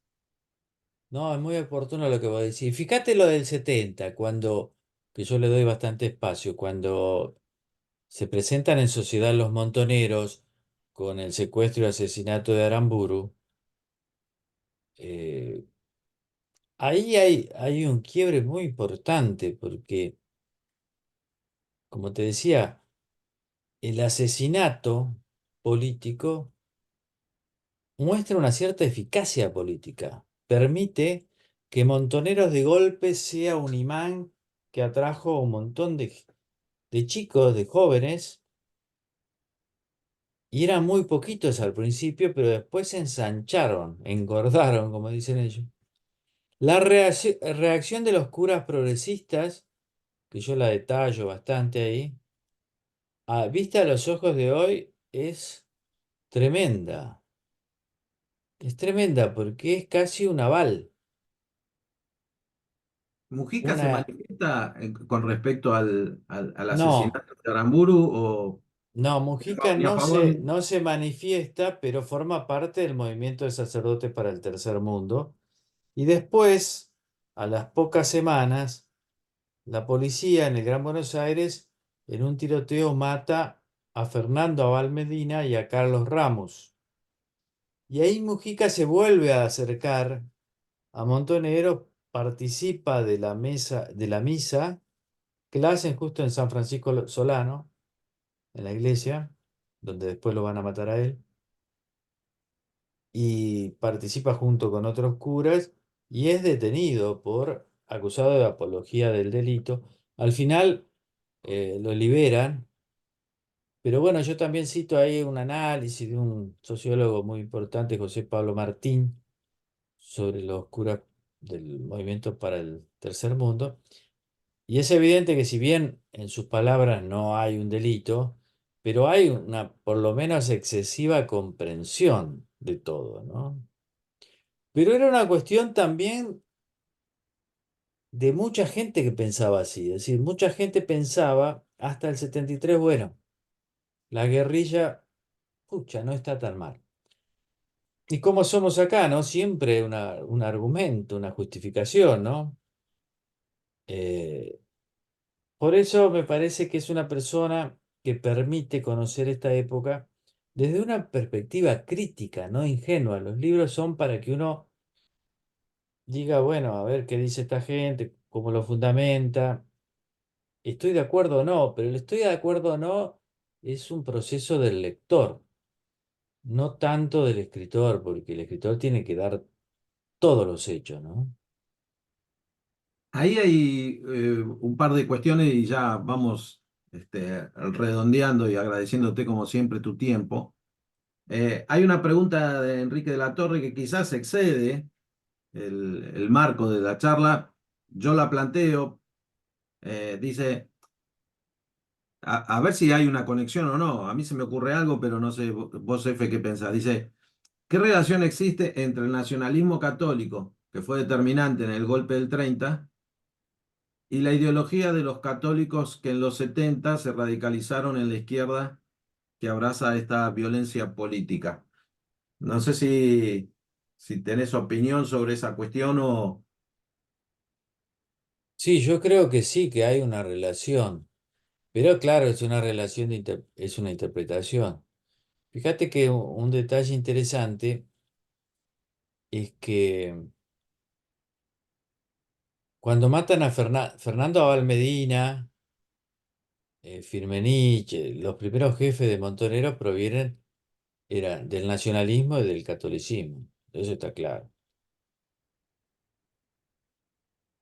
no, es muy oportuno lo que vos decís. Fíjate lo del 70 cuando, que yo le doy bastante espacio, cuando se presentan en sociedad los montoneros con el secuestro y asesinato de Aramburu. eh, Ahí hay un quiebre muy importante porque, como te decía, el asesinato político muestra una cierta eficacia política. Permite que Montoneros de golpe sea un imán que atrajo a un montón de chicos, de jóvenes, y eran muy poquitos al principio, pero después se ensancharon, engordaron, como dicen ellos. La reacción de los curas progresistas, que yo la detallo bastante ahí, vista a los ojos de hoy, es tremenda. Es tremenda porque es casi un aval. ¿Mujica se Una... manifiesta con respecto al No, asesinato de Aramburu o no, ni Mujica ni a favor? no se manifiesta, pero forma parte del movimiento de sacerdotes para el tercer mundo. Y después, a las pocas semanas, la policía en el Gran Buenos Aires, en un tiroteo, mata a Fernando Abal Medina y a Carlos Ramos. Y ahí Mujica se vuelve a acercar a Montonero, participa de de la misa que la hacen justo en San Francisco Solano, en la iglesia, donde después lo van a matar a él, y participa junto con otros curas y es detenido por acusado de apología del delito. Al final lo liberan, pero bueno, yo también cito ahí un análisis de un sociólogo muy importante, José Pablo Martín, sobre los curas del movimiento para el tercer mundo. Y es evidente que si bien en sus palabras no hay un delito, pero hay una por lo menos excesiva comprensión de todo, ¿no? Pero era una cuestión también de mucha gente que pensaba así, es decir, mucha gente pensaba hasta el 73, bueno, la guerrilla, pucha, no está tan mal. Y como somos acá, ¿no? Siempre un argumento, una justificación, ¿no? Eh, Por eso me parece que es una persona que permite conocer esta época desde una perspectiva crítica, no ingenua. Los libros son para que uno diga, bueno, a ver qué dice esta gente, cómo lo fundamenta. Estoy de acuerdo o no, pero el estoy de acuerdo o no es un proceso del lector, no tanto del escritor, porque el escritor tiene que dar todos los hechos, ¿no? Ahí hay un par de cuestiones y ya vamos redondeando y agradeciéndote como siempre tu tiempo. Hay una pregunta de Enrique de la Torre que quizás excede el marco de la charla. Yo la planteo. Dice, a ver si hay una conexión o no. A mí se me ocurre algo, pero no sé, vos, Efe, qué pensás. Dice, ¿Qué relación existe entre el nacionalismo católico, que fue determinante en el golpe del 30, y la ideología de los católicos que en los 70 se radicalizaron en la izquierda que abraza esta violencia política? No sé si tenés opinión sobre esa cuestión o... Sí, yo creo que sí, que hay una relación, pero claro, es una relación es una interpretación. Fíjate que un detalle interesante es que cuando matan a Fernando Abal Medina, Firmenich, los primeros jefes de Montoneros eran del nacionalismo y del catolicismo. Eso está claro.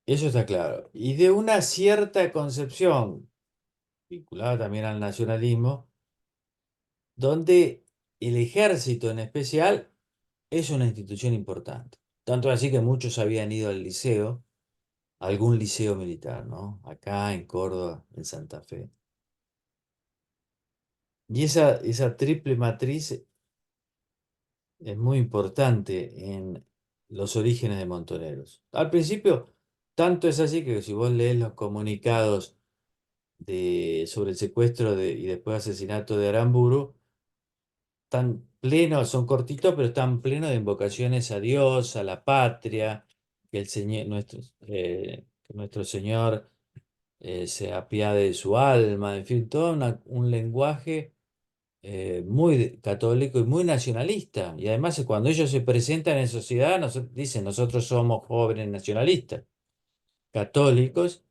Eso está claro. Y de una cierta concepción, vinculada también al nacionalismo, donde el ejército en especial es una institución importante. Tanto así que muchos habían ido al liceo, a algún liceo militar, ¿no? Acá en Córdoba, en Santa Fe. Y esa triple matriz es muy importante en los orígenes de Montoneros. Al principio, tanto es así que si vos lees los comunicados sobre el secuestro y después asesinato de Aramburu, tan plenos, son cortitos, pero están plenos de invocaciones a Dios, a la patria, que el Señor, que nuestro Señor se apiade de su alma, en fin, todo un lenguaje muy católico y muy nacionalista. Y además, cuando ellos se presentan en sociedad, dicen, nosotros somos jóvenes nacionalistas, católicos,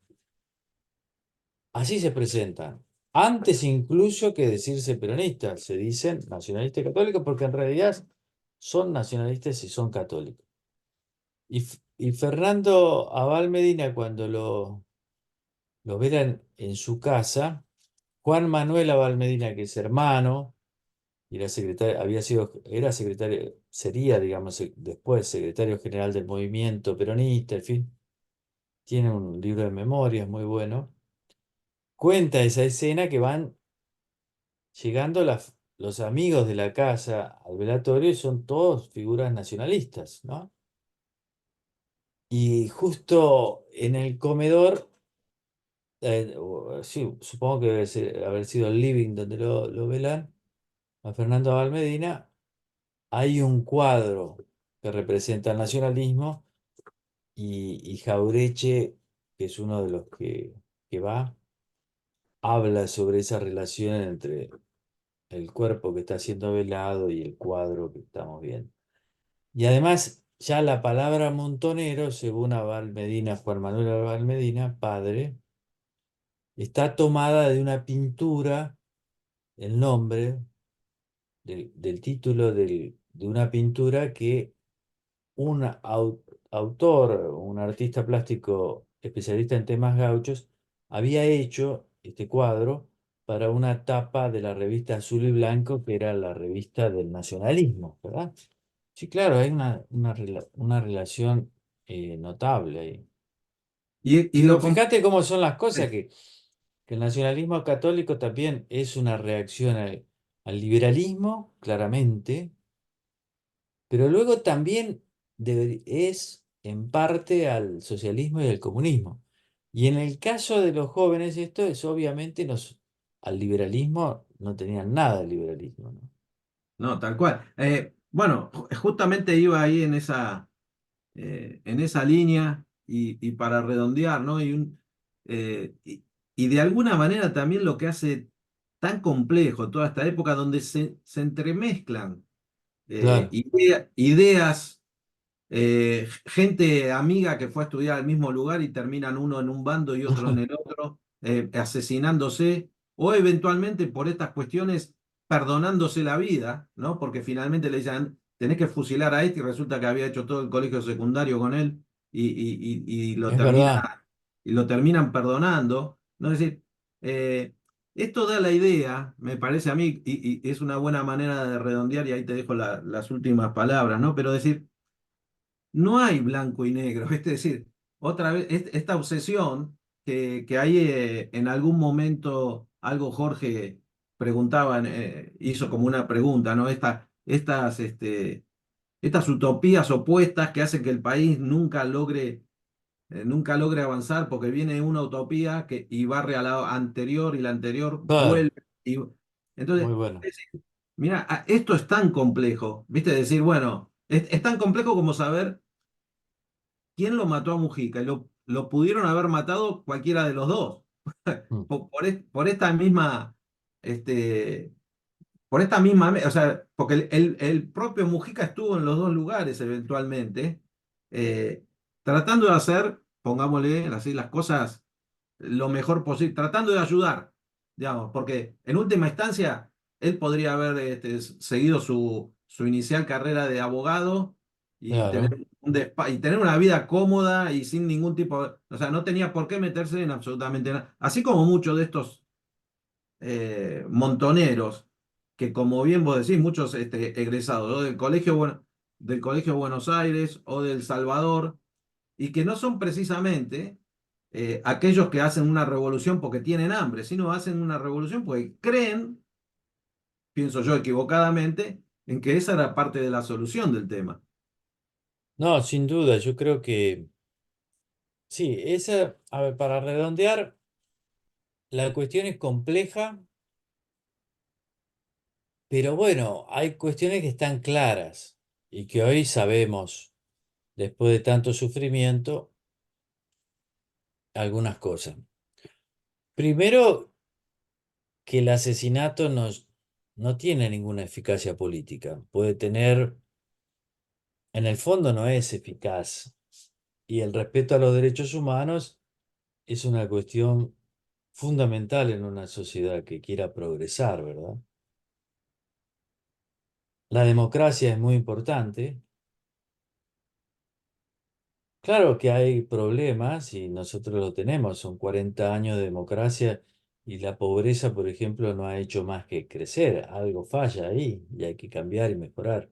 así se presentan. Antes incluso que decirse peronistas, se dicen nacionalistas católicos porque en realidad son nacionalistas y son católicos. Y Fernando Abal Medina, cuando lo verán en su casa, Juan Manuel Abal Medina, que es hermano, y era secretario, era secretario, sería, digamos, después secretario general del movimiento peronista, en fin, tiene un libro de memorias muy bueno, cuenta esa escena que van llegando los amigos de la casa al velatorio y son todos figuras nacionalistas, ¿no? Y justo en el comedor, sí, supongo que debe haber sido el living donde lo velan, a Fernando Abal Medina, hay un cuadro que representa el nacionalismo y Jaureche, que es uno de los que va, habla sobre esa relación entre el cuerpo que está siendo velado y el cuadro que estamos viendo. Y además, ya la palabra montonero, según Abal Medina, Juan Manuel Abal Medina, padre, está tomada de una pintura, el nombre del título de una pintura que un autor, un artista plástico especialista en temas gauchos, había hecho este cuadro para una tapa de la revista Azul y Blanco, que era la revista del nacionalismo, ¿verdad? Sí, claro, hay una relación notable ahí. Y Pero lo fíjate cómo son las cosas, que el nacionalismo católico también es una reacción al liberalismo, claramente, pero luego también es en parte al socialismo y al comunismo. Y en el caso de los jóvenes, esto es obviamente al liberalismo no tenían nada de liberalismo, ¿no? no, tal cual. Bueno, justamente iba ahí en esa línea y para redondear, ¿no? Y de alguna manera también lo que hace tan complejo toda esta época donde se entremezclan Claro, ideas, gente amiga que fue a estudiar al mismo lugar y terminan uno en un bando y otro en el otro, asesinándose, o eventualmente por estas cuestiones perdonándose la vida, ¿no? Porque finalmente le dicen, tenés que fusilar a este y resulta que había hecho todo el colegio secundario con él y es verdad. y lo terminan perdonando, ¿no? Es decir, eh, esto da la idea, me parece a mí, y es una buena manera de redondear, y ahí te dejo las últimas palabras, ¿no? Pero decir, no hay blanco y negro, es decir, otra vez, esta obsesión que ahí en algún momento algo Jorge preguntaba, hizo como una pregunta, ¿no? Estas estas utopías opuestas que hacen que el país nunca logre avanzar porque viene una utopía y barre a la anterior y la anterior Claro, vuelve. Entonces, muy bueno. mira, esto es tan complejo, ¿viste? Decir, bueno, es tan complejo como saber quién lo mató a Mujica y lo pudieron haber matado cualquiera de los dos. Mm, Por esta misma, este, o sea, porque el propio Mujica estuvo en los dos lugares eventualmente, eh, tratando de hacer, pongámosle así, las cosas lo mejor posible, tratando de ayudar, digamos, porque en última instancia él podría haber seguido su inicial carrera de abogado y tener claro, y tener una vida cómoda y sin ningún tipo o sea, no tenía por qué meterse en absolutamente nada. Así como muchos de estos montoneros, que como bien vos decís, muchos egresados ¿no? Del Colegio Buenos Aires o del Salvador, y que no son precisamente aquellos que hacen una revolución porque tienen hambre, sino hacen una revolución porque creen, pienso yo equivocadamente, en que esa era parte de la solución del tema. no, sin duda, yo creo que sí, esa, a ver, para redondear, la cuestión es compleja, pero bueno, hay cuestiones que están claras y que hoy sabemos, después de tanto sufrimiento, algunas cosas. Primero, que el asesinato no tiene ninguna eficacia política. Puede tener, en el fondo no es eficaz. Y el respeto a los derechos humanos es una cuestión fundamental en una sociedad que quiera progresar, ¿verdad? La democracia es muy importante. Claro que hay problemas y nosotros lo tenemos. Son 40 años de democracia y la pobreza, por ejemplo, no ha hecho más que crecer. Algo falla ahí y hay que cambiar y mejorar.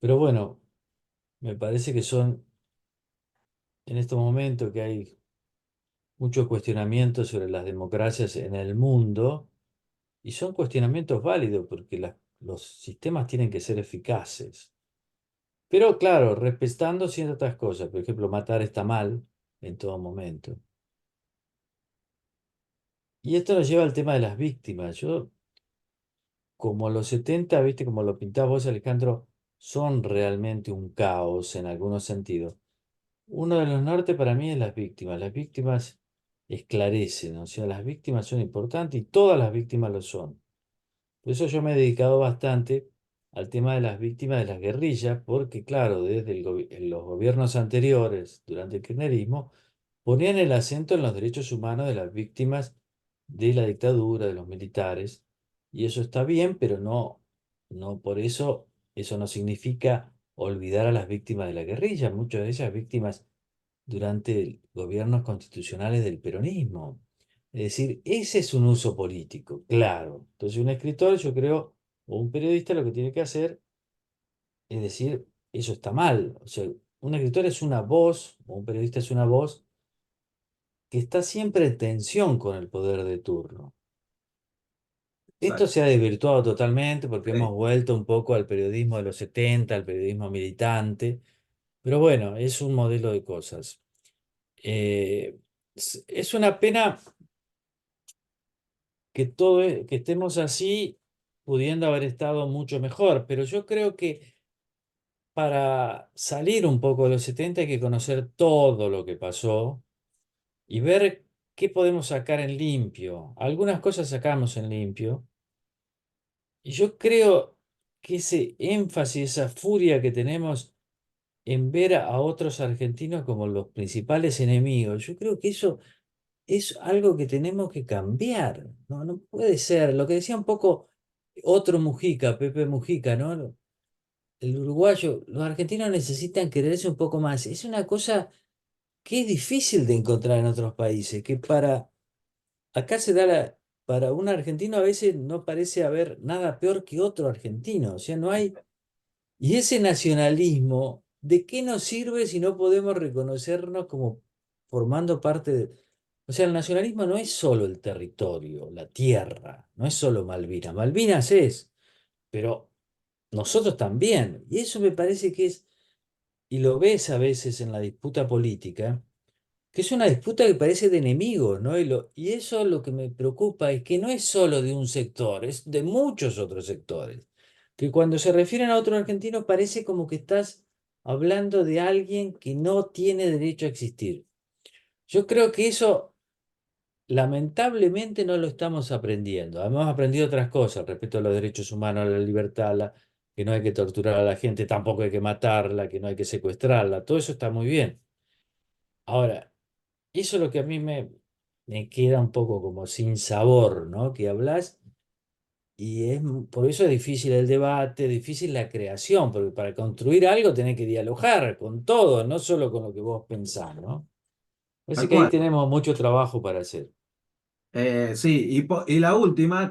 Pero bueno, me parece que son en estos momentos que hay muchos cuestionamientos sobre las democracias en el mundo y son cuestionamientos válidos porque los sistemas tienen que ser eficaces. Pero claro, respetando ciertas cosas. Por ejemplo, matar está mal en todo momento. Y esto nos lleva al tema de las víctimas. Yo, como los 70 viste, como lo pintás vos, Alejandro, son realmente un caos en algunos sentidos. Uno de los nortes para mí es las víctimas. Las víctimas esclarecen, o sea, las víctimas son importantes y todas las víctimas lo son. Por eso yo me he dedicado bastante al tema de las víctimas de las guerrillas, porque claro, desde en los gobiernos anteriores, durante el kirchnerismo, ponían el acento en los derechos humanos de las víctimas de la dictadura, de los militares, y eso está bien, pero no por eso, eso no significa olvidar a las víctimas de la guerrilla, muchas de ellas víctimas durante gobiernos constitucionales del peronismo. Es decir, ese es un uso político, claro. Entonces un escritor, yo creo, o un periodista lo que tiene que hacer es decir, eso está mal. O sea, un escritor es una voz, o un periodista es una voz que está siempre en tensión con el poder de turno. Esto Exacto. se ha desvirtuado totalmente porque hemos Sí, vuelto un poco al periodismo de los 70, al periodismo militante, pero bueno, es un modelo de cosas. Eh, es una pena que que estemos así, pudiendo haber estado mucho mejor, pero yo creo que para salir un poco de los 70 hay que conocer todo lo que pasó y ver qué podemos sacar en limpio. Algunas cosas sacamos en limpio y yo creo que ese énfasis, esa furia que tenemos en ver a otros argentinos como los principales enemigos, yo creo que eso es algo que tenemos que cambiar. No, no puede ser. Lo que decía un poco otro Mujica, Pepe Mujica, ¿no? El uruguayo, los argentinos necesitan quererse un poco más. Es una cosa que es difícil de encontrar en otros países, que acá se da para un argentino a veces no parece haber nada peor que otro argentino. O sea, no hay. Y ese nacionalismo, ¿de qué nos sirve si no podemos reconocernos como formando parte de... O sea, el nacionalismo no es solo el territorio, la tierra, no es solo Malvinas. Malvinas es, pero nosotros también. Y eso me parece que es, y lo ves a veces en la disputa política, que es una disputa que parece de enemigos, ¿no? Y eso lo que me preocupa es que no es solo de un sector, es de muchos otros sectores. Que cuando se refieren a otro argentino parece como que estás hablando de alguien que no tiene derecho a existir. Yo creo que eso lamentablemente no lo estamos aprendiendo. Hemos aprendido otras cosas, respeto a los derechos humanos, a la libertad, que no hay que torturar a la gente, tampoco hay que matarla, que no hay que secuestrarla. Todo eso está muy bien. Ahora, eso es lo que a mí me queda un poco como sin sabor, ¿no? Que hablas y por eso es difícil el debate, difícil la creación, porque para construir algo tenés que dialogar con todo, no solo con lo que vos pensás, ¿no? Así Tal que ahí cual. tenemos mucho trabajo para hacer. Sí, y la última,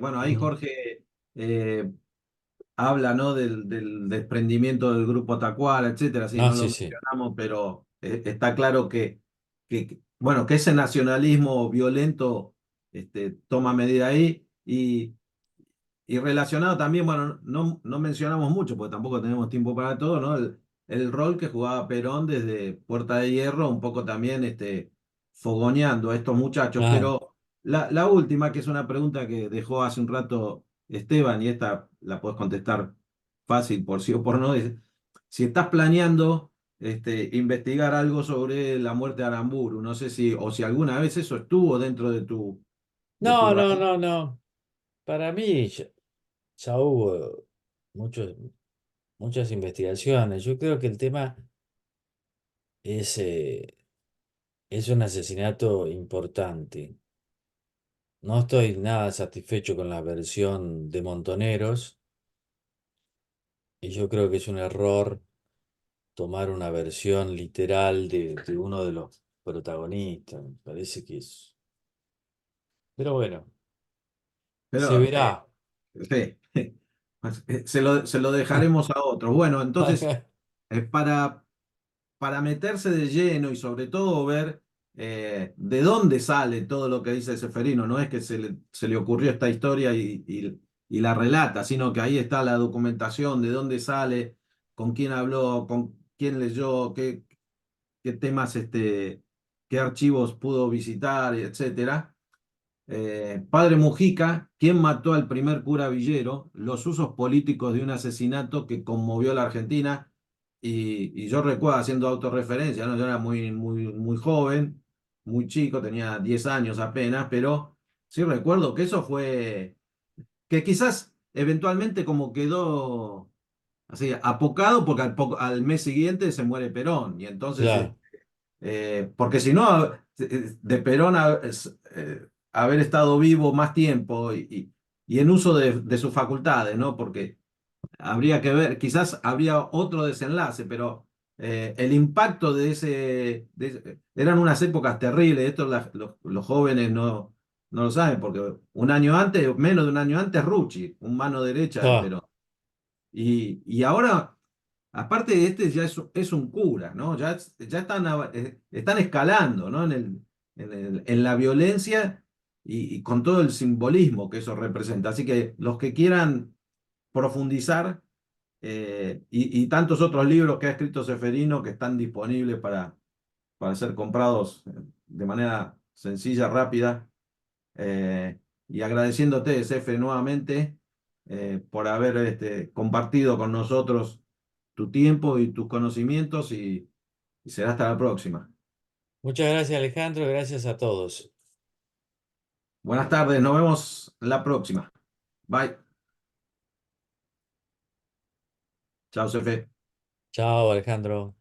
bueno, ahí Ujú. Jorge eh, habla, ¿no? Del desprendimiento del grupo Tacuara, etcétera, sí, No, no lo sí, sí. mencionamos, pero está claro bueno, que ese nacionalismo violento toma medida ahí y relacionado también, bueno, no mencionamos mucho, porque tampoco tenemos tiempo para todo, ¿no? El rol que jugaba Perón desde Puerta de Hierro, un poco también fogoneando a estos muchachos. Claro. Pero la última, que es una pregunta que dejó hace un rato Esteban, y esta la puedes contestar fácil por sí o por no, es si estás planeando investigar algo sobre la muerte de Aramburu, no sé o si alguna vez eso estuvo dentro de tu No, no, radar. no, no. Para mí ya hubo muchos, muchas investigaciones. Yo creo que el tema es un asesinato importante. No estoy nada satisfecho con la versión de Montoneros y yo creo que es un error tomar una versión literal de uno de los protagonistas. Me parece que es... Pero bueno, se Pero verá. sí, pues, se lo dejaremos a otros. Bueno, entonces, para meterse de lleno y sobre todo ver de dónde sale todo lo que dice Seferino, no es que se le ocurrió esta historia y la relata, sino que ahí está la documentación, de dónde sale, con quién habló, con quién leyó, qué temas, qué archivos pudo visitar, etcétera. Padre Mujica, ¿quién mató al primer cura Villero? Los usos políticos de un asesinato que conmovió a la Argentina. Y yo recuerdo haciendo autorreferencia, ¿no? Yo era muy, muy, muy joven, muy chico, tenía 10 años apenas, pero sí recuerdo que eso fue, que quizás eventualmente como quedó así, apocado, porque al mes siguiente se muere Perón. Y entonces Claro. porque si no, de Perón haber estado vivo más tiempo y en uso de sus facultades, ¿no? Porque habría que ver, quizás habría otro desenlace, pero el impacto eran unas épocas terribles, esto los jóvenes no lo saben, porque un año antes, menos de un año antes, Rucci, un mano derecha de Ah, Perón. Y ahora, aparte de ya es un cura, ¿no? Ya están escalando, ¿no? En la violencia y con todo el simbolismo que eso representa. Así que los que quieran profundizar, y tantos otros libros que ha escrito Seferino que están disponibles para ser comprados de manera sencilla, rápida, y agradeciéndote, Sefe, nuevamente por haber compartido con nosotros tu tiempo y tus conocimientos y será hasta la próxima. muchas gracias, Alejandro. Gracias a todos. Buenas tardes, nos vemos la próxima. Bye. Chao, Sefe. Chao, Alejandro.